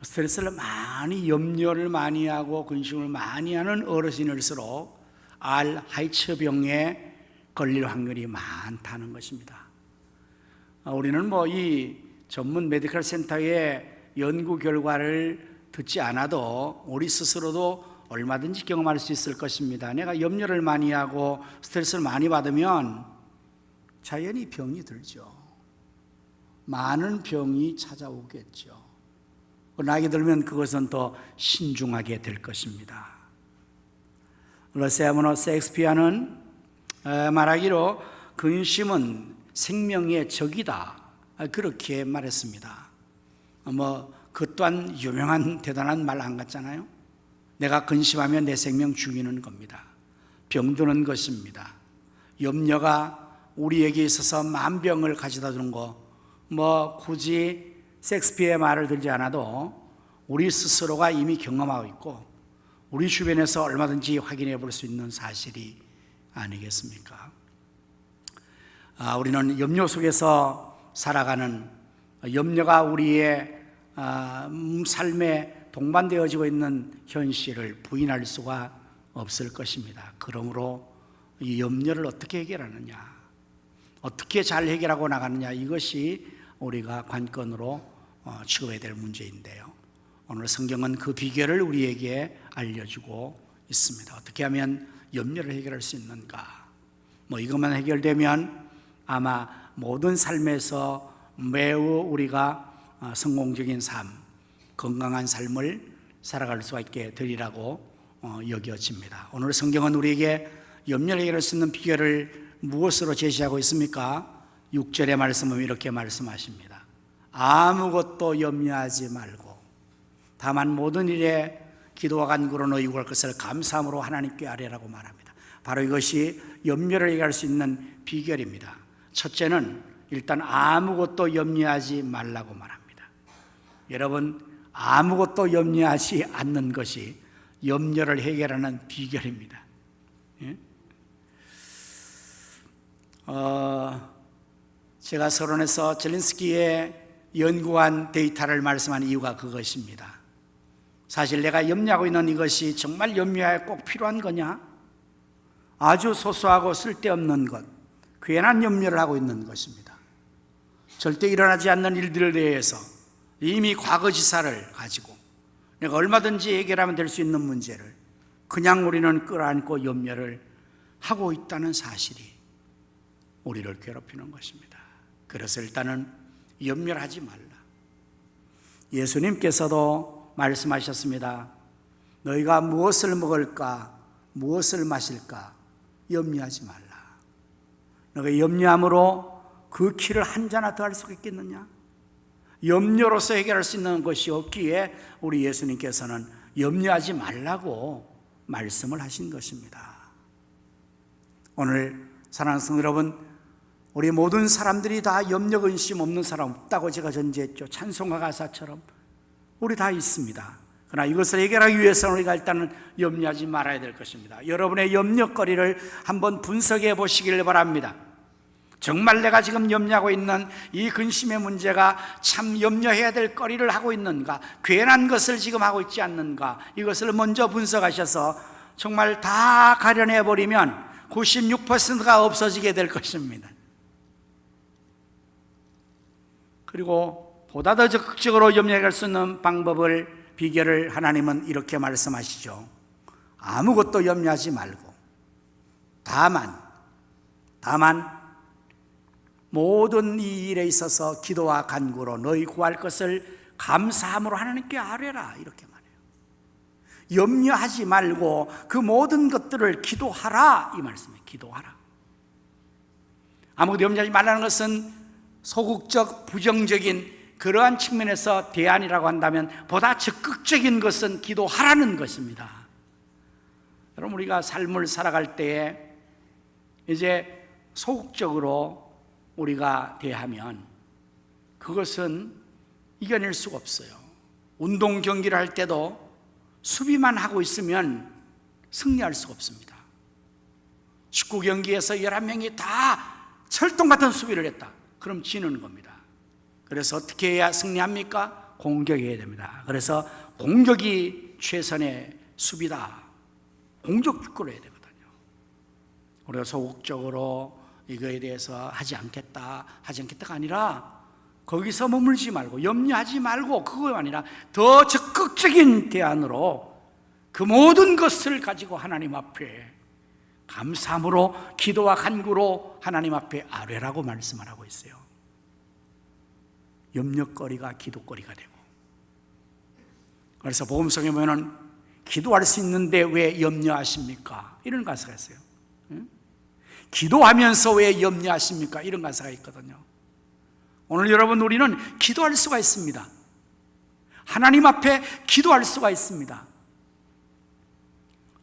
Speaker 1: 스트레스를 많이, 염려를 많이 하고 근심을 많이 하는 어르신일수록 알하이처병에 걸릴 확률이 많다는 것입니다. 우리는 이 전문 메디컬 센터의 연구 결과를 듣지 않아도 우리 스스로도 얼마든지 경험할 수 있을 것입니다. 내가 염려를 많이 하고 스트레스를 많이 받으면 자연히 병이 들죠. 많은 병이 찾아오겠죠. 나이가 들면 그것은 더 신중하게 될 것입니다. 러시아문어 셰익스피어는 말하기로 근심은 생명의 적이다, 그렇게 말했습니다. 그 또한 유명한 대단한 말 안 같잖아요. 내가 근심하면 내 생명 죽이는 겁니다. 병드는 것입니다. 염려가 우리에게 있어서 만병을 가져다 주는 거, 굳이 셰익스피어의 말을 들지 않아도 우리 스스로가 이미 경험하고 있고 우리 주변에서 얼마든지 확인해 볼 수 있는 사실이 아니겠습니까? 우리는 염려 속에서 살아가는, 염려가 우리의 삶에 동반되어지고 있는 현실을 부인할 수가 없을 것입니다. 그러므로 이 염려를 어떻게 해결하느냐, 어떻게 잘 해결하고 나가느냐, 이것이 우리가 관건으로 취급해야 될 문제인데요, 오늘 성경은 그 비결을 우리에게 알려주고 있습니다. 어떻게 하면 염려를 해결할 수 있는가? 이것만 해결되면 아마 모든 삶에서 매우 우리가 성공적인 삶, 건강한 삶을 살아갈 수가 있게 되리라고 여겨집니다. 오늘 성경은 우리에게 염려를 해결할 수 있는 비결을 무엇으로 제시하고 있습니까? 6절의 말씀은 이렇게 말씀하십니다. 아무것도 염려하지 말고 다만 모든 일에 기도와 간구로 너희 구할 것을 감사함으로 하나님께 아뢰라고 말합니다. 바로 이것이 염려를 해결할 수 있는 비결입니다. 첫째는 일단 아무것도 염려하지 말라고 말합니다. 여러분, 아무것도 염려하지 않는 것이 염려를 해결하는 비결입니다. 예? 제가 서론에서 젤렌스키의 연구한 데이터를 말씀한 이유가 그것입니다. 사실 내가 염려하고 있는 이것이 정말 염려에 꼭 필요한 거냐? 아주 소소하고 쓸데없는 것, 괜한 염려를 하고 있는 것입니다. 절대 일어나지 않는 일들에 대해서 이미 과거지사를 가지고 내가 얼마든지 해결하면 될 수 있는 문제를 그냥 우리는 끌어안고 염려를 하고 있다는 사실이 우리를 괴롭히는 것입니다. 그래서 일단은 염려를 하지 말라. 예수님께서도 말씀하셨습니다. 너희가 무엇을 먹을까, 무엇을 마실까 염려하지 말라. 너희가 염려함으로 그 키를 한 자나 더 할 수가 있겠느냐? 염려로서 해결할 수 있는 것이 없기에 우리 예수님께서는 염려하지 말라고 말씀을 하신 것입니다. 오늘 사랑하는 성도 여러분, 우리 모든 사람들이 다 염려 근심 없는 사람 없다고 제가 전제했죠. 찬송가 가사처럼 우리 다 있습니다. 그러나 이것을 해결하기 위해서는 우리가 일단은 염려하지 말아야 될 것입니다. 여러분의 염려거리를 한번 분석해 보시길 바랍니다. 정말 내가 지금 염려하고 있는 이 근심의 문제가 참 염려해야 될 거리를 하고 있는가, 괜한 것을 지금 하고 있지 않는가, 이것을 먼저 분석하셔서 정말 다 가려내 버리면 96%가 없어지게 될 것입니다. 그리고 보다 더 적극적으로 염려할 수 있는 방법을, 비결을 하나님은 이렇게 말씀하시죠. 아무것도 염려하지 말고 다만 모든 이 일에 있어서 기도와 간구로 너희 구할 것을 감사함으로 하나님께 아뢰라, 이렇게 말해요. 염려하지 말고 그 모든 것들을 기도하라, 이 말씀이에요. 기도하라. 아무것도 염려하지 말라는 것은 소극적, 부정적인 그러한 측면에서 대안이라고 한다면 보다 적극적인 것은 기도하라는 것입니다. 여러분, 우리가 삶을 살아갈 때에 이제 소극적으로 우리가 대하면 그것은 이겨낼 수가 없어요. 운동 경기를 할 때도 수비만 하고 있으면 승리할 수가 없습니다. 축구 경기에서 11명이 다 철동 같은 수비를 했다. 그럼 지는 겁니다. 그래서 어떻게 해야 승리합니까? 공격해야 됩니다. 그래서 공격이 최선의 수비다. 공격 축구를 해야 되거든요. 우리가 소극적으로 이거에 대해서 하지 않겠다가 아니라 거기서 머물지 말고 염려하지 말고 그거 아니라 더 적극적인 대안으로 그 모든 것을 가지고 하나님 앞에 감사함으로 기도와 간구로 하나님 앞에 아뢰라고 말씀을 하고 있어요. 염려거리가 기도거리가 되고, 그래서 복음성에 보면은 기도할 수 있는데 왜 염려하십니까? 이런 가사가 있어요. 기도하면서 왜 염려하십니까? 이런 가사가 있거든요. 오늘 여러분, 우리는 기도할 수가 있습니다. 하나님 앞에 기도할 수가 있습니다.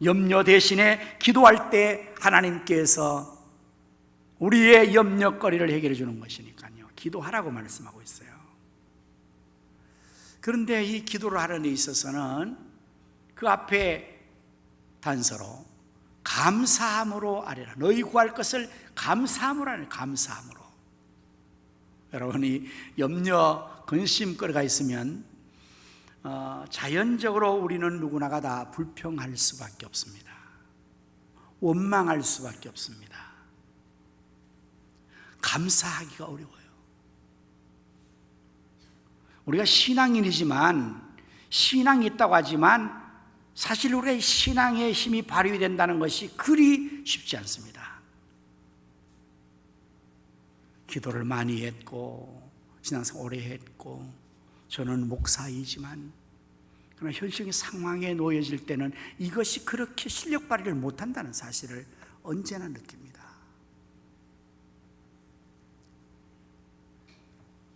Speaker 1: 염려 대신에 기도할 때 하나님께서 우리의 염려거리를 해결해 주는 것이니까요. 기도하라고 말씀하고 있어요. 그런데 이 기도를 하는 데 있어서는 그 앞에 단서로 감사함으로 아뢰라. 너희 구할 것을 감사함으로 아뢰라. 감사함으로. 여러분이 염려, 근심거리가 있으면 자연적으로 우리는 누구나가 다 불평할 수밖에 없습니다. 원망할 수밖에 없습니다. 감사하기가 어려워요. 우리가 신앙인이지만, 신앙이 있다고 하지만 사실 우리의 신앙의 힘이 발휘된다는 것이 그리 쉽지 않습니다. 기도를 많이 했고 신앙생활 오래 했고 저는 목사이지만, 그러나 현실적인 상황에 놓여질 때는 이것이 그렇게 실력 발휘를 못한다는 사실을 언제나 느낍니다.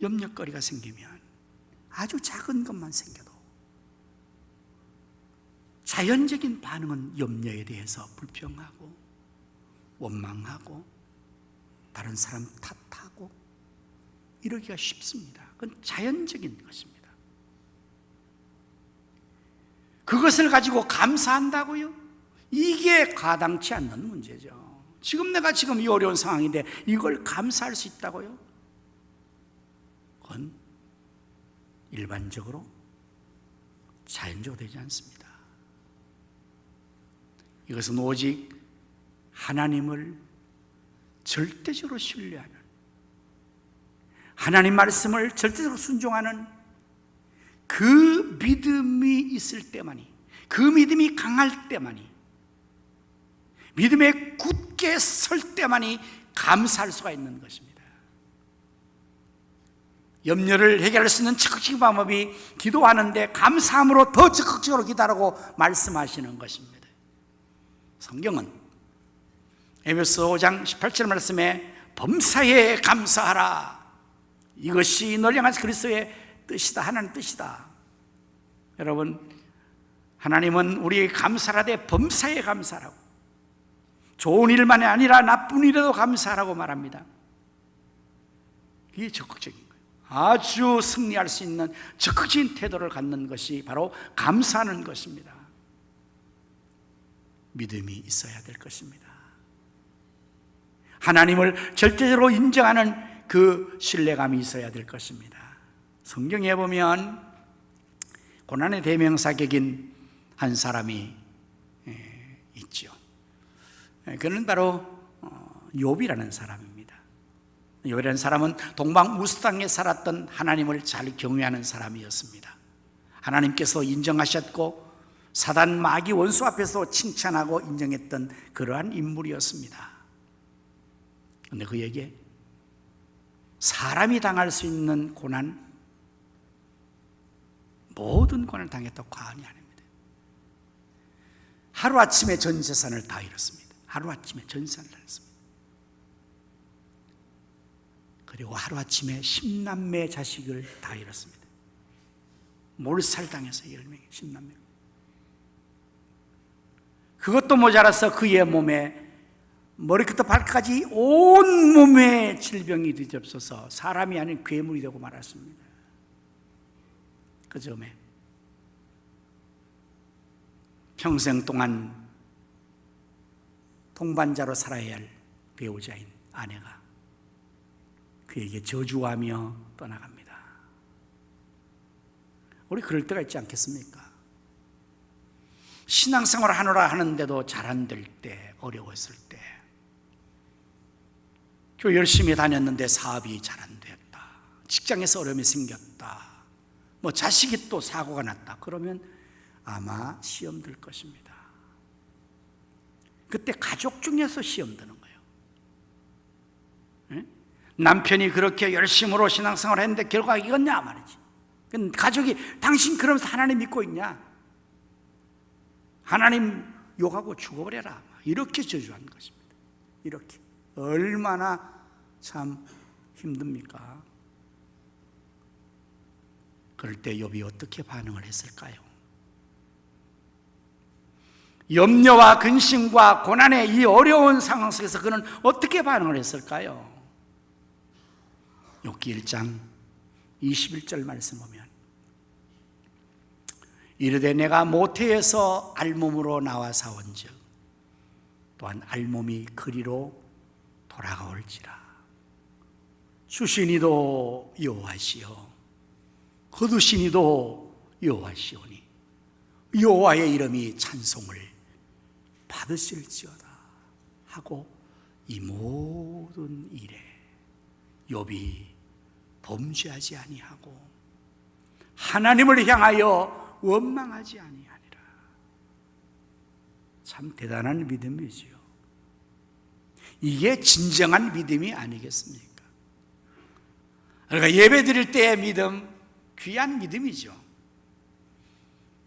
Speaker 1: 염려거리가 생기면 아주 작은 것만 생겨도 자연적인 반응은 염려에 대해서 불평하고 원망하고 다른 사람 탓하고 이러기가 쉽습니다. 그건 자연적인 것입니다. 그것을 가지고 감사한다고요? 이게 가당치 않는 문제죠. 지금 내가 이 어려운 상황인데 이걸 감사할 수 있다고요? 그건 일반적으로 자연적으로 되지 않습니다. 이것은 오직 하나님을 절대적으로 신뢰하는, 하나님 말씀을 절대적으로 순종하는 그 믿음이 있을 때만이, 그 믿음이 강할 때만이, 믿음에 굳게 설 때만이 감사할 수가 있는 것입니다. 염려를 해결할 수 있는 적극적인 방법이 기도하는데 감사함으로 더 적극적으로 기도하라고 말씀하시는 것입니다. 성경은 에베소 5장 18절 말씀에 범사에 감사하라, 이것이 너를 향한 그리스도의 뜻이다, 하나님의 뜻이다. 여러분, 하나님은 우리에게 감사하되 범사에 감사하라고, 좋은 일만이 아니라 나쁜 일에도 감사하라고 말합니다. 이게 적극적인 거예요. 아주 승리할 수 있는 적극적인 태도를 갖는 것이 바로 감사하는 것입니다. 믿음이 있어야 될 것입니다. 하나님을 절대적으로 인정하는 그 신뢰감이 있어야 될 것입니다. 성경에 보면 고난의 대명사격인 한 사람이 있죠. 그는 바로 욥이라는 사람입니다. 욥이라는 사람은 동방우스 땅에 살았던 하나님을 잘 경외하는 사람이었습니다. 하나님께서 인정하셨고 사단 마귀 원수 앞에서 칭찬하고 인정했던 그러한 인물이었습니다. 그런데 그에게 사람이 당할 수 있는 고난, 모든 고난을 당했다고 과언이 아닙니다. 하루아침에 전 재산을 다 잃었습니다. 하루아침에 전 재산을 다 잃었습니다. 그리고 하루아침에 10남매 자식을 다 잃었습니다. 몰살당해서 10명이 10남매. 그것도 모자라서 그의 몸에 머리부터 발까지 온 몸에 질병이 뒤덮어서 사람이 아닌 괴물이 되고 말았습니다. 그 점에 평생 동안 동반자로 살아야 할 배우자인 아내가 그에게 저주하며 떠나갑니다. 우리 그럴 때가 있지 않겠습니까? 신앙생활을 하노라 하는데도 잘 안 될 때, 어려웠을 때, 교회 열심히 다녔는데 사업이 잘 안 됐다, 직장에서 어려움이 생겼다, 뭐 자식이 또 사고가 났다, 그러면 아마 시험 들 것입니다. 그때 가족 중에서 시험 드는 거예요. 네? 남편이 그렇게 열심으로 신앙생활을 했는데 결과가 이겼냐 말이지. 가족이 당신 그러면서 하나님 믿고 있냐? 하나님 욕하고 죽어버려라, 이렇게 저주한 것입니다. 이렇게 얼마나 참 힘듭니까? 그럴 때 욥이 어떻게 반응을 했을까요? 염려와 근심과 고난의 이 어려운 상황 속에서 그는 어떻게 반응을 했을까요? 욥기 1장 21절 말씀 보면 이르되 내가 모태에서 알몸으로 나와 사온즉 또한 알몸이 그리로 돌아가올지라. 주시니도 여호와시요 거두시니도 여호와시오니 여호와의 이름이 찬송을 받으실지어다 하고 이 모든 일에 욥이 범죄하지 아니하고 하나님을 향하여 원망하지 아니하니라. 참 대단한 믿음이지요. 이게 진정한 믿음이 아니겠습니까? 그러니까 예배 드릴 때의 믿음, 귀한 믿음이죠.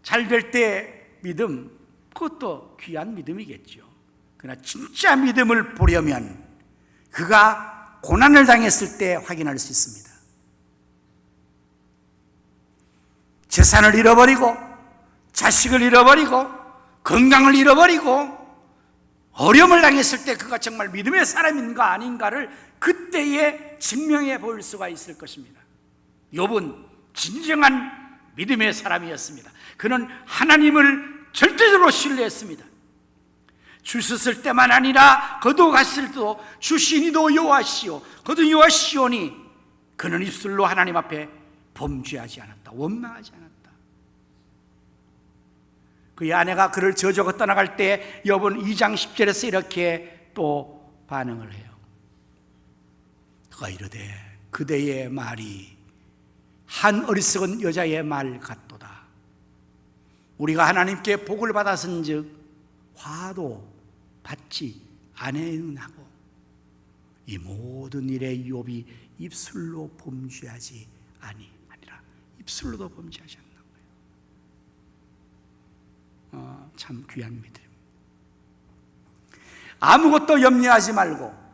Speaker 1: 잘 될 때 믿음, 그것도 귀한 믿음이겠죠. 그러나 진짜 믿음을 보려면 그가 고난을 당했을 때 확인할 수 있습니다. 재산을 잃어버리고 자식을 잃어버리고 건강을 잃어버리고 어려움을 당했을 때 그가 정말 믿음의 사람인가 아닌가를 그때에 증명해 보일 수가 있을 것입니다. 욥은 진정한 믿음의 사람이었습니다. 그는 하나님을 절대적으로 신뢰했습니다. 주셨을 때만 아니라 거두갔을 때도 주시니도 여호와시오 거두 여호와시오니 그는 입술로 하나님 앞에 범죄하지 않았다, 원망하지 않았다. 그의 아내가 그를 저주하고 떠나갈 때 욥은 2장 10절에서 이렇게 또 반응을 해요. 그가 이르되 그대의 말이 한 어리석은 여자의 말 같도다. 우리가 하나님께 복을 받았은즉 화도 받지 아니하고 이 모든 일에 욥이 입술로 범죄하지 아니라 입술로도 범죄하지 않는 거예요. 참 귀한 믿음. 아무것도 염려하지 말고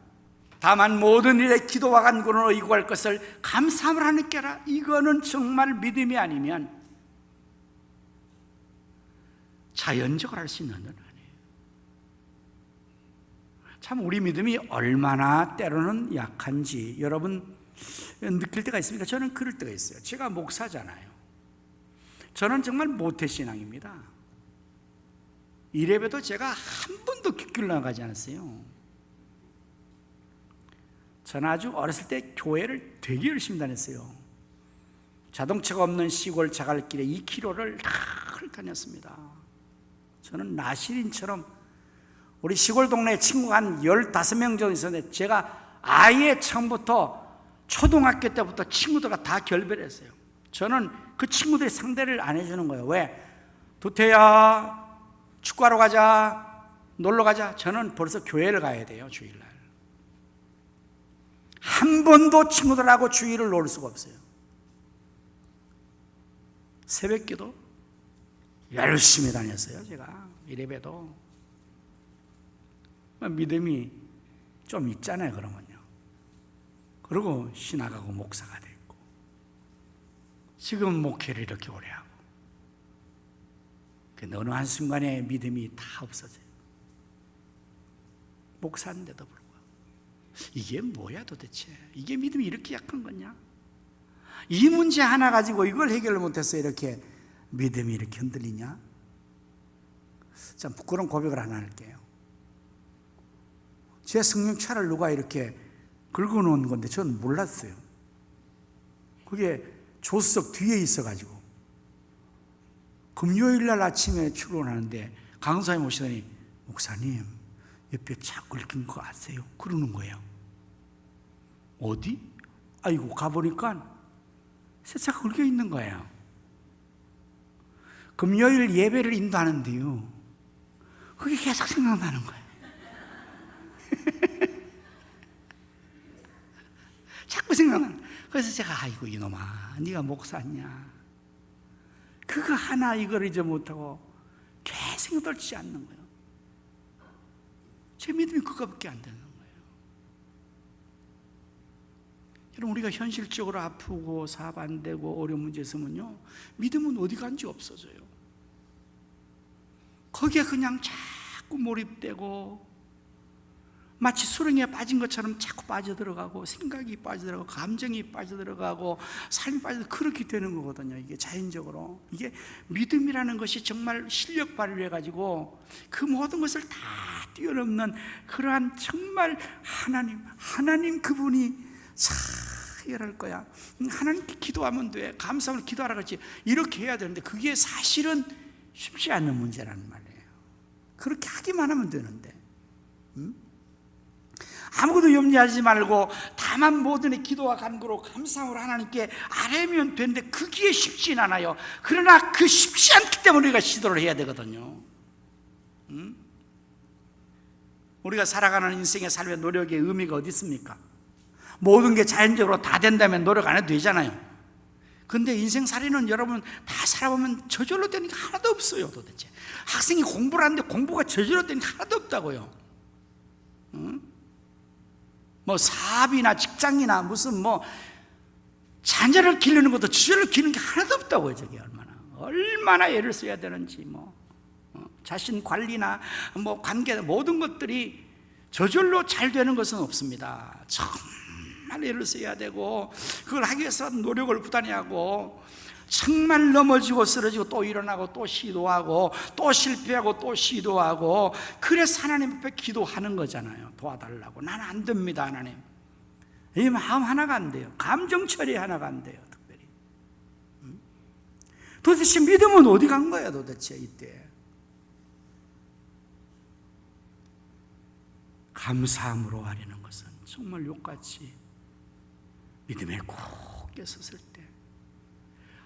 Speaker 1: 다만 모든 일에 기도와 간구로 이구할 것을 감사함을 하나님께 하라. 이거는 정말 믿음이 아니면 자연적으로 할 수 있는 건 아니에요. 참 우리 믿음이 얼마나 때로는 약한지 여러분 느낄 때가 있습니까? 저는 그럴 때가 있어요. 제가 목사잖아요. 저는 정말 모태신앙입니다. 이래봬도 제가 한 번도 귓길 나가지 않았어요. 저는 아주 어렸을 때 교회를 되게 열심히 다녔어요. 자동차가 없는 시골 자갈길에 2km를 늘 다녔습니다. 저는 나시린처럼 우리 시골 동네 친구가 한 15명 정도 있었는데 제가 아예 처음부터 초등학교 때부터 친구들과 다 결별했어요. 저는 그 친구들이 상대를 안 해주는 거예요. 왜? 두태야 축구하러 가자, 놀러 가자. 저는 벌써 교회를 가야 돼요. 주일날 한 번도 친구들하고 주일을 놀 수가 없어요. 새벽기도 열심히 다녔어요. 제가 이래봬도 믿음이 좀 있잖아요. 그러면요. 그리고 신학하고 목사가 됐고 지금 목회를 이렇게 오래 하고 어느 한순간에 믿음이 다 없어져요. 목사인데도 불구하고 이게 뭐야 도대체? 이게 믿음이 이렇게 약한 거냐? 이 문제 하나 가지고 이걸 해결을 못해서 이렇게 믿음이 이렇게 흔들리냐? 참 부끄러운 고백을 하나 할게요. 제 성령차를 누가 이렇게 긁어놓은 건데 저는 몰랐어요. 그게 조수석 뒤에 있어가지고 금요일날 아침에 출근하는데 강사님 오시더니 목사님 옆에 차 긁힌 거 아세요? 그러는 거예요. 어디? 아이고 가보니까 새 차가 긁혀 있는 거예요. 금요일 예배를 인도하는데요 그게 계속 생각나는 거예요. 자꾸 생각나는 거예요. 그래서 제가 아이고 이놈아 네가 목사냐 그거 하나 이걸 이제 못하고 계속 떨치지 않는 거예요. 제 믿음이 그거밖에 안 되는 거예요. 여러분 우리가 현실적으로 아프고 사업 안 되고 어려운 문제 있으면요 믿음은 어디 간지 없어져요. 거기에 그냥 자꾸 몰입되고 마치 수렁에 빠진 것처럼 자꾸 빠져들어가고 생각이 빠져들어가고 감정이 빠져들어가고 삶이 빠져들어가고 그렇게 되는 거거든요. 이게 자연적으로 이게 믿음이라는 것이 정말 실력 발휘를 해가지고 그 모든 것을 다 뛰어넘는 그러한 정말 하나님 그분이 잘 해결할 거야. 하나님께 기도하면 돼. 감사함을 기도하라 그랬지. 이렇게 해야 되는데 그게 사실은 쉽지 않은 문제라는 말이에요. 그렇게 하기만 하면 되는데 아무것도 염려하지 말고 다만 모든 의 기도와 간구로 감사함으로 하나님께 아뢰면 되는데 그게 쉽진 않아요. 그러나 그 쉽지 않기 때문에 우리가 시도를 해야 되거든요. 우리가 살아가는 인생의 삶의 노력의 의미가 어디 있습니까? 모든 게 자연적으로 다 된다면 노력 안 해도 되잖아요. 근데 인생살이는 여러분 다 살아보면 저절로 되는 게 하나도 없어요. 도대체 학생이 공부를 하는데 공부가 저절로 되는 게 하나도 없다고요. 뭐 사업이나 직장이나 무슨 뭐 자녀를 기르는 것도 저절로 기르는 게 하나도 없다고요. 저게 얼마나 애를 써야 되는지 뭐 자신 관리나 뭐 관계 모든 것들이 저절로 잘 되는 것은 없습니다. 정말 애를 써야 되고 그걸 하기 위해서 노력을 부단히 하고 정말 넘어지고 쓰러지고 또 일어나고 또 시도하고 또 실패하고 또 시도하고, 그래서 하나님 앞에 기도하는 거잖아요. 도와달라고. 나는 안 됩니다 하나님. 이 마음 하나가 안 돼요. 감정 처리 하나가 안 돼요. 특별히 도대체 믿음은 어디 간 거야 도대체. 이때 감사함으로 하려는 것은 정말 욕같이 믿음에 꼭 꼈었을 때,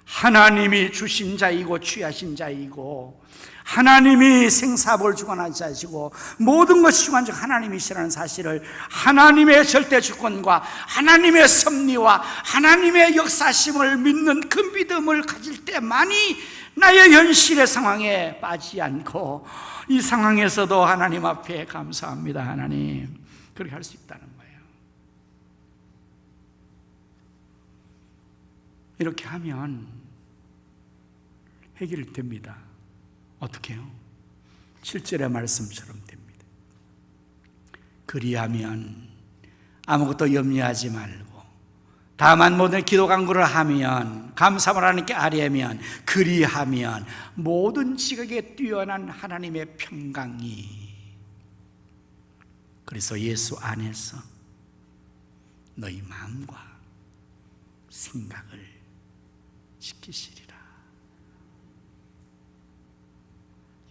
Speaker 1: 하나님이 주신 자이고 취하신 자이고 하나님이 생사복을 주관한 자이시고 모든 것이 주관적 하나님이시라는 사실을, 하나님의 절대 주권과 하나님의 섭리와 하나님의 역사심을 믿는 그 믿음을 가질 때만이 나의 현실의 상황에 빠지지 않고 이 상황에서도 하나님 앞에 감사합니다 하나님, 그렇게 할 수 있다는 거예요. 이렇게 하면 해결됩니다. 어떻게 해요? 7절의 말씀처럼 됩니다. 그리하면 아무것도 염려하지 말고 다만 모든 기도 간구를 하면, 감사를 하나님께 아뢰면, 그리하면 모든 지각에 뛰어난 하나님의 평강이 그래서 예수 안에서 너희 마음과 생각을 지키시리라.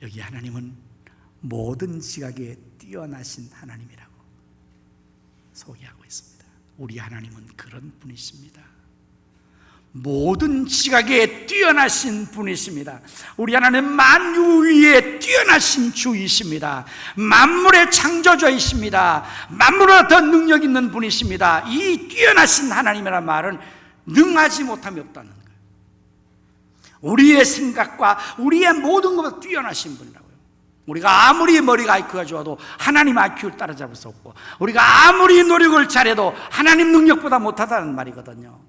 Speaker 1: 여기 하나님은 모든 지각에 뛰어나신 하나님이라고 소개하고 있습니다. 우리 하나님은 그런 분이십니다. 모든 지각에 뛰어나신 분이십니다. 우리 하나님은 만유 위에 뛰어나신 주이십니다. 만물의 창조주이십니다. 만물보다 더 능력 있는 분이십니다. 이 뛰어나신 하나님이라는 말은 능하지 못함이 없다는 거예요. 우리의 생각과 우리의 모든 것보다 뛰어나신 분이라고요. 우리가 아무리 머리가 IQ가 좋아도 하나님 IQ를 따라잡을 수 없고, 우리가 아무리 노력을 잘해도 하나님 능력보다 못하다는 말이거든요.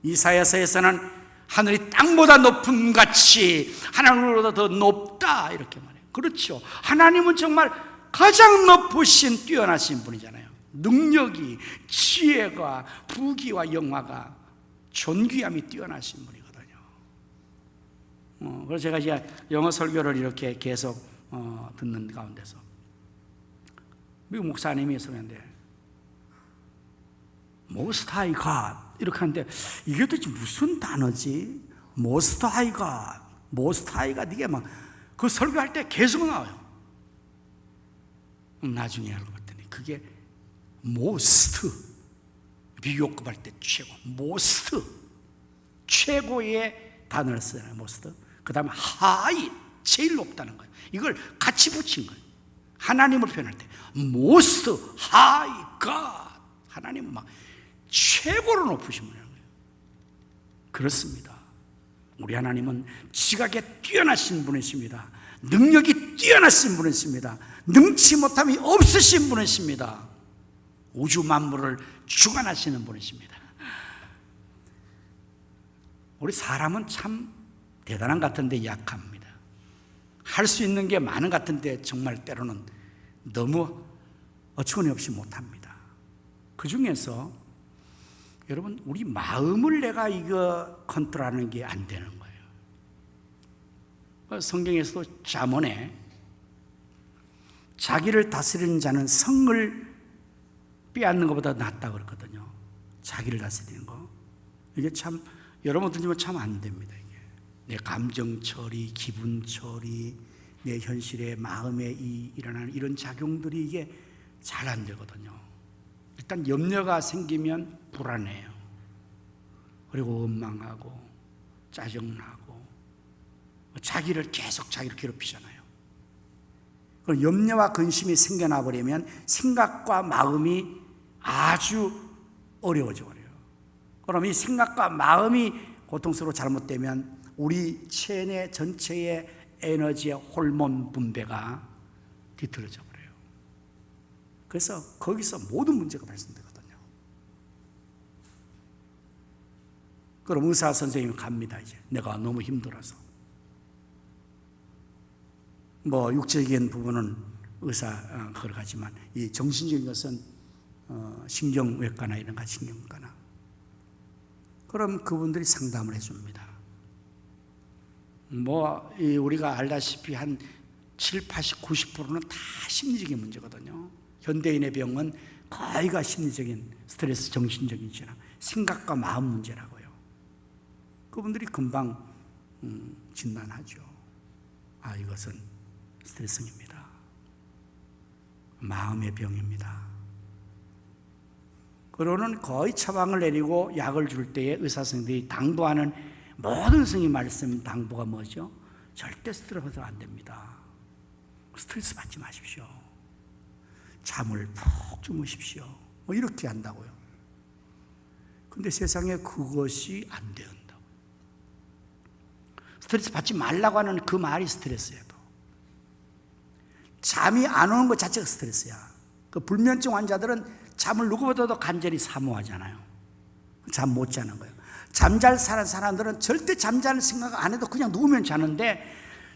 Speaker 1: 이사야서에서는 하늘이 땅보다 높은 같이 하나님보다 더 높다 이렇게 말해요. 그렇죠. 하나님은 정말 가장 높으신 뛰어나신 분이잖아요. 능력이, 지혜가, 부귀와 영화가, 존귀함이 뛰어나신 분이거든요. 그래서 제가 이제 영어 설교를 이렇게 계속 듣는 가운데서 미국 목사님이 있었는데 Most High God 이렇게 하는데, 이게 도대체 무슨 단어지? Most High God, Most High God, 이게 막 그 설교할 때 계속 나와요. 나중에 알고 봤더니 그게 Most, 비교급 할 때 최고, Most, 최고의 단어를 쓰잖아요. Most. 그 다음에 High, 제일 높다는 거예요. 이걸 같이 붙인 거예요. 하나님을 표현할 때 Most High God, 하나님은 막 최고로 높으신 분이라는 거예요. 그렇습니다. 우리 하나님은 지각에 뛰어나신 분이십니다. 능력이 뛰어나신 분이십니다. 능치 못함이 없으신 분이십니다. 우주 만물을 주관하시는 분이십니다. 우리 사람은 참 대단한 것 같은데 약합니다. 할 수 있는 게 많은 것 같은데 정말 때로는 너무 어처구니없이 못합니다. 그 중에서 여러분, 우리 마음을 내가 이거 컨트롤하는 게 안 되는 거예요. 성경에서도 잠언에 자기를 다스리는 자는 성을 빼앗는 것보다 낫다고 그랬거든요. 자기를 다스리는 거. 이게 참 여러분 들으면 참 안 됩니다. 이게 내 감정 처리, 기분 처리, 내 현실의 마음에 일어나는 이런 작용들이 이게 잘 안 되거든요. 일단 염려가 생기면 불안해요. 그리고 원망하고 짜증나고 자기를 계속 자기를 괴롭히잖아요. 그럼 염려와 근심이 생겨나 버리면 생각과 마음이 아주 어려워져 버려요. 그럼 이 생각과 마음이 고통스러워 잘못되면 우리 체내 전체의 에너지의 호르몬 분배가 뒤틀어져 버려요. 그래서 거기서 모든 문제가 발생되거든요. 그럼 의사 선생님이 갑니다. 이제 내가 너무 힘들어서. 뭐 육체적인 부분은 의사 걸어가지만 이 정신적인 것은 신경외과나 이런 가 신경과나. 그럼 그분들이 상담을 해줍니다. 우리가 알다시피 한 7, 80, 90%는 다 심리적인 문제거든요. 현대인의 병은 거의가 심리적인 스트레스, 정신적인 질환, 생각과 마음 문제라고요. 그분들이 금방 진단하죠. 이것은 스트레스입니다. 마음의 병입니다. 그러는 거의 처방을 내리고 약을 줄 때에 의사 선생님들이 당부하는 모든 선생님 말씀 당부가 뭐죠? 절대 스트레스 받으면 안 됩니다. 스트레스 받지 마십시오. 잠을 푹 주무십시오. 이렇게 한다고요. 근데 세상에 그것이 안 된다고. 스트레스 받지 말라고 하는 그 말이 스트레스예요. 잠이 안 오는 것 자체가 스트레스야. 그 불면증 환자들은 잠을 누구보다도 간절히 사모하잖아요. 잠 못 자는 거예요. 잠잘 사는 사람들은 절대 잠자는 생각 안 해도 그냥 누우면 자는데,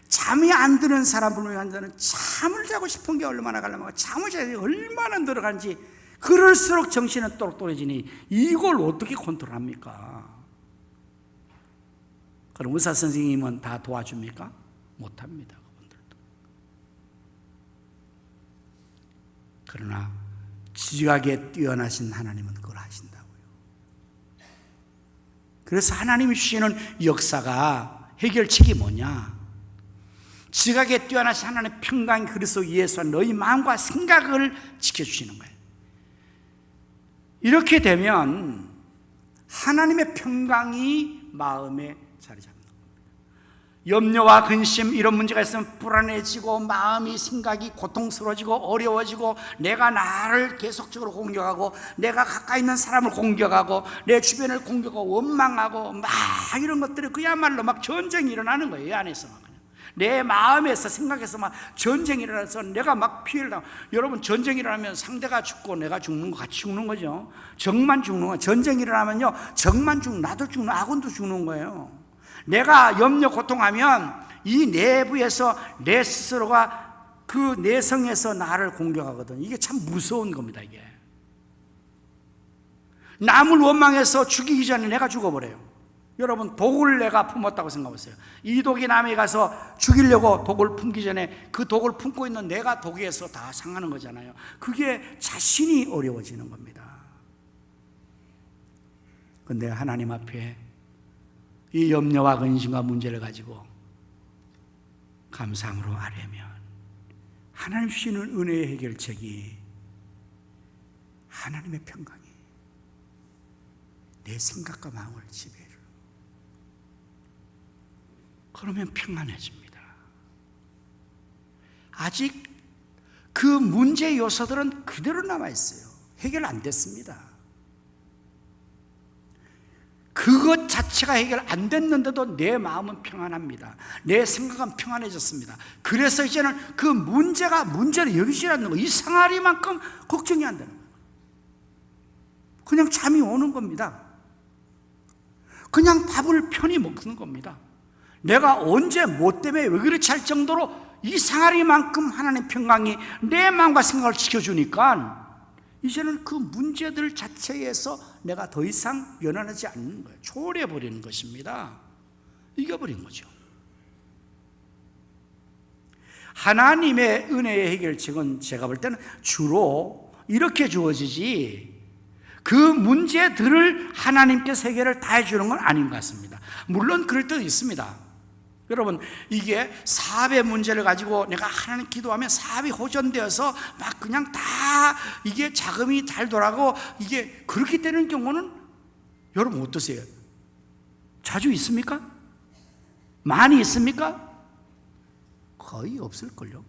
Speaker 1: 잠이 안 드는 사람, 불면증 환자는 잠을 자고 싶은 게 얼마나 가려면 잠을 자야 얼마나 늘어가는지, 그럴수록 정신은 똑똑해지니 이걸 어떻게 컨트롤합니까? 그럼 의사 선생님은 다 도와줍니까? 못합니다. 그분들도. 그러나 지각에 뛰어나신 하나님은 그걸 하신다고요. 그래서 하나님이 주시는 역사가, 해결책이 뭐냐? 지각에 뛰어나신 하나님의 평강이 그리스도 예수와 너희 마음과 생각을 지켜주시는 거예요. 이렇게 되면 하나님의 평강이 마음에 자리 잡는 겁니다. 염려와 근심 이런 문제가 있으면 불안해지고 마음이, 생각이 고통스러워지고 어려워지고, 내가 나를 계속적으로 공격하고, 내가 가까이 있는 사람을 공격하고, 내 주변을 공격하고 원망하고 막 이런 것들이 그야말로 막 전쟁이 일어나는 거예요. 이 안에서 내 마음에서, 생각에서 막 전쟁이 일어나서 내가 막 피해를 당하고. 여러분, 전쟁이 일어나면 상대가 죽고 내가 죽는 거 같이 죽는 거죠. 적만 죽는 거예요. 전쟁이 일어나면요, 적만 죽는, 나도 죽는, 아군도 죽는 거예요. 내가 염려, 고통하면 이 내부에서 내 스스로가 그 내성에서 나를 공격하거든. 이게 참 무서운 겁니다. 이게 남을 원망해서 죽이기 전에 내가 죽어버려요. 여러분, 독을 내가 품었다고 생각해보세요. 이 독이 남에 가서 죽이려고 독을 품기 전에 그 독을 품고 있는 내가 독에서 다 상하는 거잖아요. 그게 자신이 어려워지는 겁니다. 그런데 하나님 앞에 이 염려와 근심과 문제를 가지고 감상으로 아뢰면 하나님 주시는 은혜의 해결책이, 하나님의 평강이 내 생각과 마음을 지배해요. 그러면 평안해집니다. 아직 그 문제 요소들은 그대로 남아있어요. 해결 안 됐습니다. 그것 자체가 해결 안 됐는데도 내 마음은 평안합니다. 내 생각은 평안해졌습니다. 그래서 이제는 그 문제가 문제를 여기지 않는 거예요. 이 상아리만큼 걱정이 안 되는 거예요. 그냥 잠이 오는 겁니다. 그냥 밥을 편히 먹는 겁니다. 내가 언제 뭐 때문에 왜 그렇지 할 정도로 이 상아리만큼 하나님의 평강이 내 마음과 생각을 지켜주니까 이제는 그 문제들 자체에서 내가 더 이상 연연하지 않는 거예요. 초월해버리는 것입니다. 이겨버린 거죠. 하나님의 은혜의 해결책은 제가 볼 때는 주로 이렇게 주어지지, 그 문제들을 하나님께서 해결을 다 해주는 건 아닌 것 같습니다. 물론 그럴 때도 있습니다. 여러분, 이게 사업의 문제를 가지고 내가 하나님 기도하면 사업이 호전되어서 막 그냥 다 이게 자금이 잘 돌아가고 이게 그렇게 되는 경우는 여러분 어떠세요? 자주 있습니까? 많이 있습니까? 거의 없을걸요.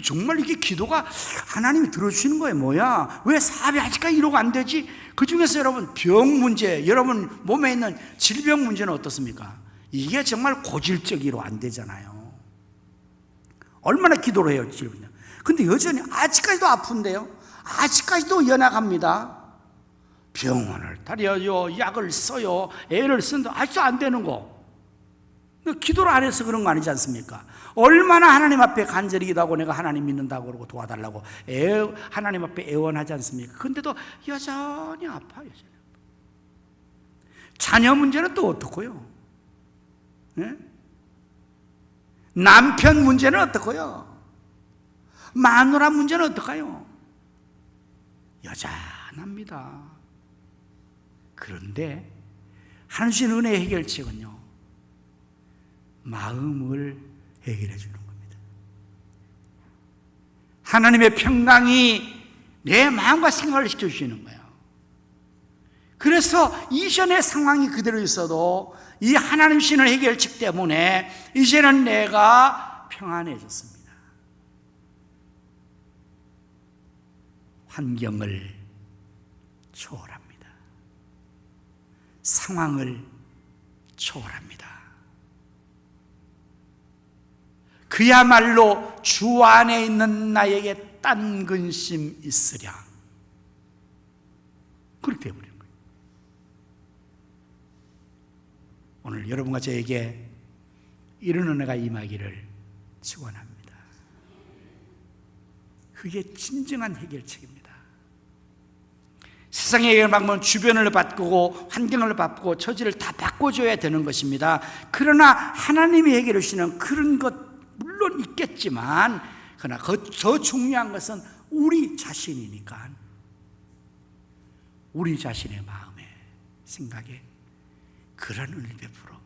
Speaker 1: 정말 이게 기도가 하나님이 들어주시는 거예요. 뭐야? 왜 사업이 아직까지 이러고 안 되지? 그 중에서 여러분 병 문제, 여러분 몸에 있는 질병 문제는 어떻습니까? 이게 정말 고질적으로 안 되잖아요. 얼마나 기도를 해요, 질병. 근데 여전히 아직까지도 아픈데요. 아직까지도 연약합니다. 병원을 다녀요, 약을 써요, 애를 쓰는데 아직도 안 되는 거. 기도를 안 해서 그런 거 아니지 않습니까? 얼마나 하나님 앞에 간절히 기도하고 내가 하나님 믿는다고 그러고 도와달라고 하나님 앞에 애원하지 않습니까? 근데도 여전히 아파요. 자녀 문제는 또 어떻고요? 예? 남편 문제는 어떻고요? 마누라 문제는 어떨까요? 여전합니다. 그런데 하나님 주신 은혜의 해결책은요, 마음을 해결해 주는 겁니다. 하나님의 평강이 내 마음과 생각을 시켜주시는 거예요. 그래서 이전의 상황이 그대로 있어도 이 하나님 주시는 해결책 때문에 이제는 내가 평안해졌습니다. 환경을 초월합니다. 상황을 초월합니다. 그야말로 주 안에 있는 나에게 딴 근심 있으랴, 그렇게 되어버린 거예요. 오늘 여러분과 저에게 이런 은혜가 임하기를 축원합니다. 그게 진정한 해결책입니다. 세상의 해결 방법은 주변을 바꾸고 환경을 바꾸고 처지를 다 바꿔줘야 되는 것입니다. 그러나 하나님이 해결해 주시는 그런 것 물론 있겠지만, 그러나 더 중요한 것은 우리 자신이니까 우리 자신의 마음에, 생각에 그런 은혜를 베풀어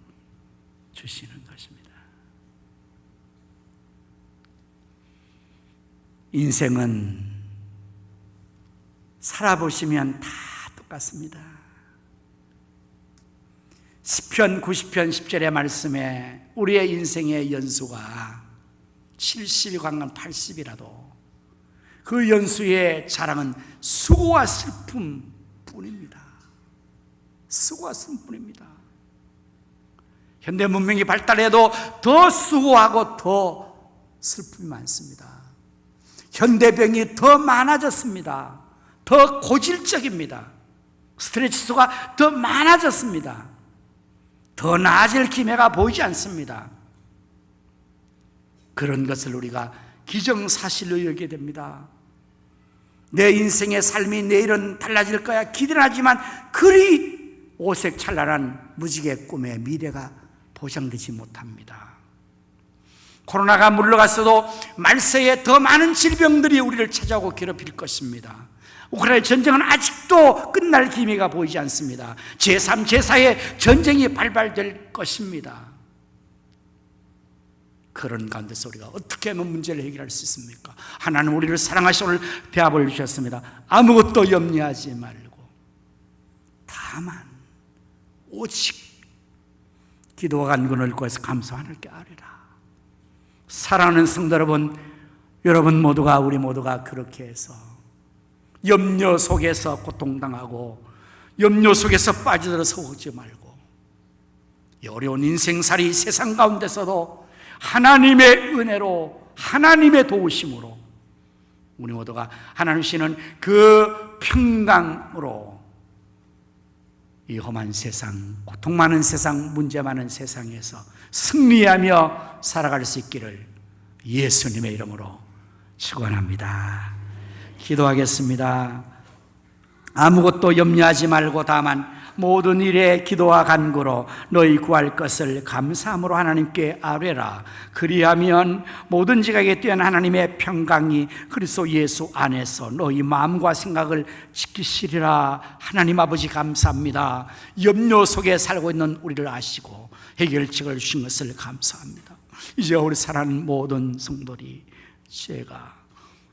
Speaker 1: 주시는 것입니다. 인생은 살아보시면 다 똑같습니다. 시편 90편 10절의 말씀에 우리의 인생의 연수가 70이 강한 80이라도 그 연수의 자랑은 수고와 슬픔 뿐입니다. 수고와 슬픔뿐입니다. 현대 문명이 발달해도 더 수고하고 더 슬픔이 많습니다. 현대병이 더 많아졌습니다. 더 고질적입니다. 스트레스 지수가 더 많아졌습니다. 더 나아질 기미가 보이지 않습니다. 그런 것을 우리가 기정사실로 여기게 됩니다. 내 인생의 삶이 내일은 달라질 거야 기대는 하지만 그리 오색찬란한 무지개 꿈의 미래가 보장되지 못합니다. 코로나가 물러갔어도 말세에 더 많은 질병들이 우리를 찾아오고 괴롭힐 것입니다. 우크라이나 전쟁은 아직도 끝날 기미가 보이지 않습니다. 제3, 제4의 전쟁이 발발될 것입니다. 그런 가운데서 우리가 어떻게 하면 문제를 해결할 수 있습니까? 하나님 우리를 사랑하시고 오늘 대합을 주셨습니다. 아무것도 염려하지 말고 다만 오직 기도와 간구를 구해서 감사 하나님께 아뢰라. 사랑하는 성도 여러분 모두가, 우리 모두가 그렇게 해서 염려 속에서 고통당하고 염려 속에서 빠져들어서 오지 말고 이 어려운 인생살이 세상 가운데서도 하나님의 은혜로, 하나님의 도우심으로 우리 모두가 하나님 주시는 그 평강으로 이 험한 세상, 고통 많은 세상, 문제 많은 세상에서 승리하며 살아갈 수 있기를 예수님의 이름으로 축원합니다. 기도하겠습니다. 아무것도 염려하지 말고 다만 모든 일에 기도와 간구로 너희 구할 것을 감사함으로 하나님께 아뢰라. 그리하면 모든 지각에 뛰어난 하나님의 평강이 그리스도 예수 안에서 너희 마음과 생각을 지키시리라. 하나님 아버지 감사합니다. 염려 속에 살고 있는 우리를 아시고 해결책을 주신 것을 감사합니다. 이제 우리 사랑하는 모든 성도들이 제가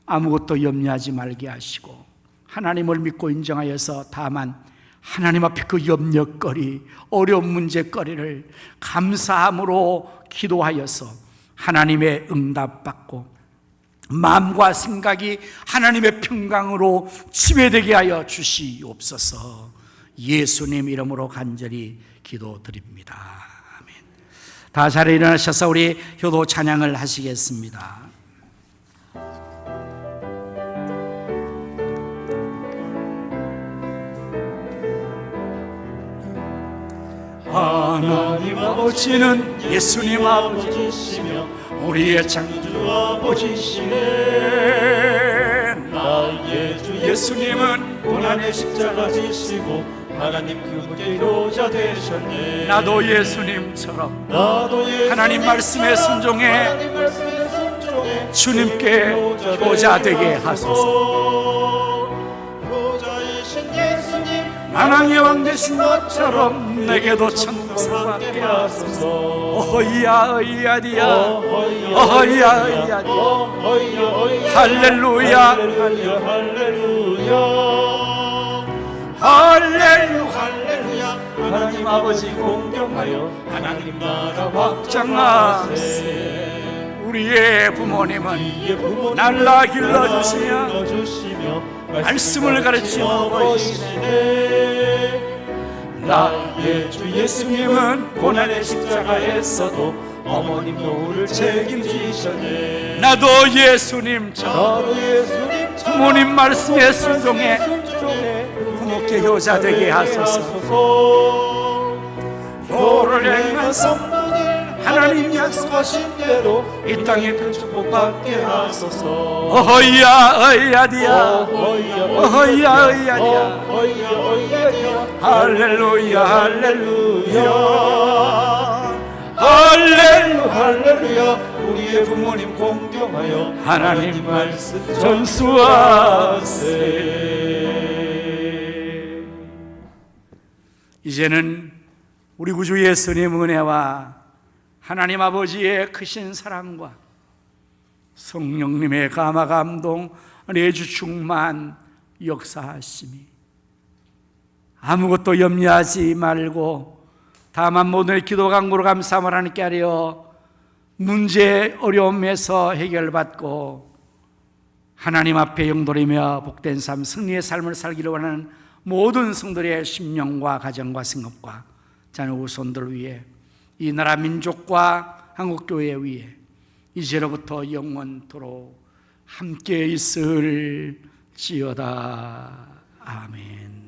Speaker 1: 아무것도 염려하지 말게 하시고 하나님을 믿고 인정하여서 다만 하나님 앞에 그 염려거리, 어려운 문제거리를 감사함으로 기도하여서 하나님의 응답받고 마음과 생각이 하나님의 평강으로 지배되게 하여 주시옵소서. 예수님 이름으로 간절히 기도드립니다. 아멘. 다 자리에 일어나셔서 우리 효도 찬양을 하시겠습니다. 하나님 아버지는 예수님 아버지시며 우리의 창조 아버지시네. 나의 주 예수님은 고난의 십자가 지시고
Speaker 4: 하나님 그분께 효자 되셨네.
Speaker 1: 나도 예수님처럼
Speaker 4: 나도 예수님처럼
Speaker 1: 하나님 말씀에 순종해
Speaker 4: 하나님 말씀에 순종해
Speaker 1: 주님께 효자 되게 하소서.
Speaker 4: 효자이신 예수님
Speaker 1: 만왕의 왕 되신 것처럼 내게도 천국을 받게 하소서. 어이야 어이야디야 어이야 어이야디야 할렐루야
Speaker 4: 할렐루야 할렐루야
Speaker 1: 할렐루야.
Speaker 4: 하나님 아버지 공경하여 하나님 나라
Speaker 1: 확장하세. 우리의 부모님은 날라 길러주시며 말씀을 가르치며 보이시네.
Speaker 4: 나의 주 예수님은 고난의 십자가에서도 어머님 노후를 책임지셨네.
Speaker 1: 나도 예수님처럼
Speaker 4: 나도 예수님처럼
Speaker 1: 부모님 말씀에 순종해
Speaker 4: 순종해
Speaker 1: 부모께 효자 되게 하소서.
Speaker 4: 효를 행한 성도들
Speaker 1: 하나님 약속하신
Speaker 4: 대로
Speaker 1: 이 땅에
Speaker 4: 큰 축복 받게 하소서.
Speaker 1: 어이야 어이야디야 어이야 어이야디야 할렐루야 할렐루야 할렐루야
Speaker 4: 할렐루야. 우리의 부모님 공경하여
Speaker 1: 하나님
Speaker 4: 말씀
Speaker 1: 전수하세. 이제는 우리 구주 예수님 은혜와 하나님 아버지의 크신 사랑과 성령님의 감화 감동 내주 충만 역사하심이 아무것도 염려하지 말고 다만 모든 기도 간구로 감사함을 하나님께 하려 문제 어려움에서 해결받고 하나님 앞에 영돌이며 복된 삶 승리의 삶을 살기를 원하는 모든 성도들의 심령과 가정과 생업과 자녀 후손들을 위해 이 나라 민족과 한국교회 위에 이제로부터 영원토록 함께 있을지어다. 아멘.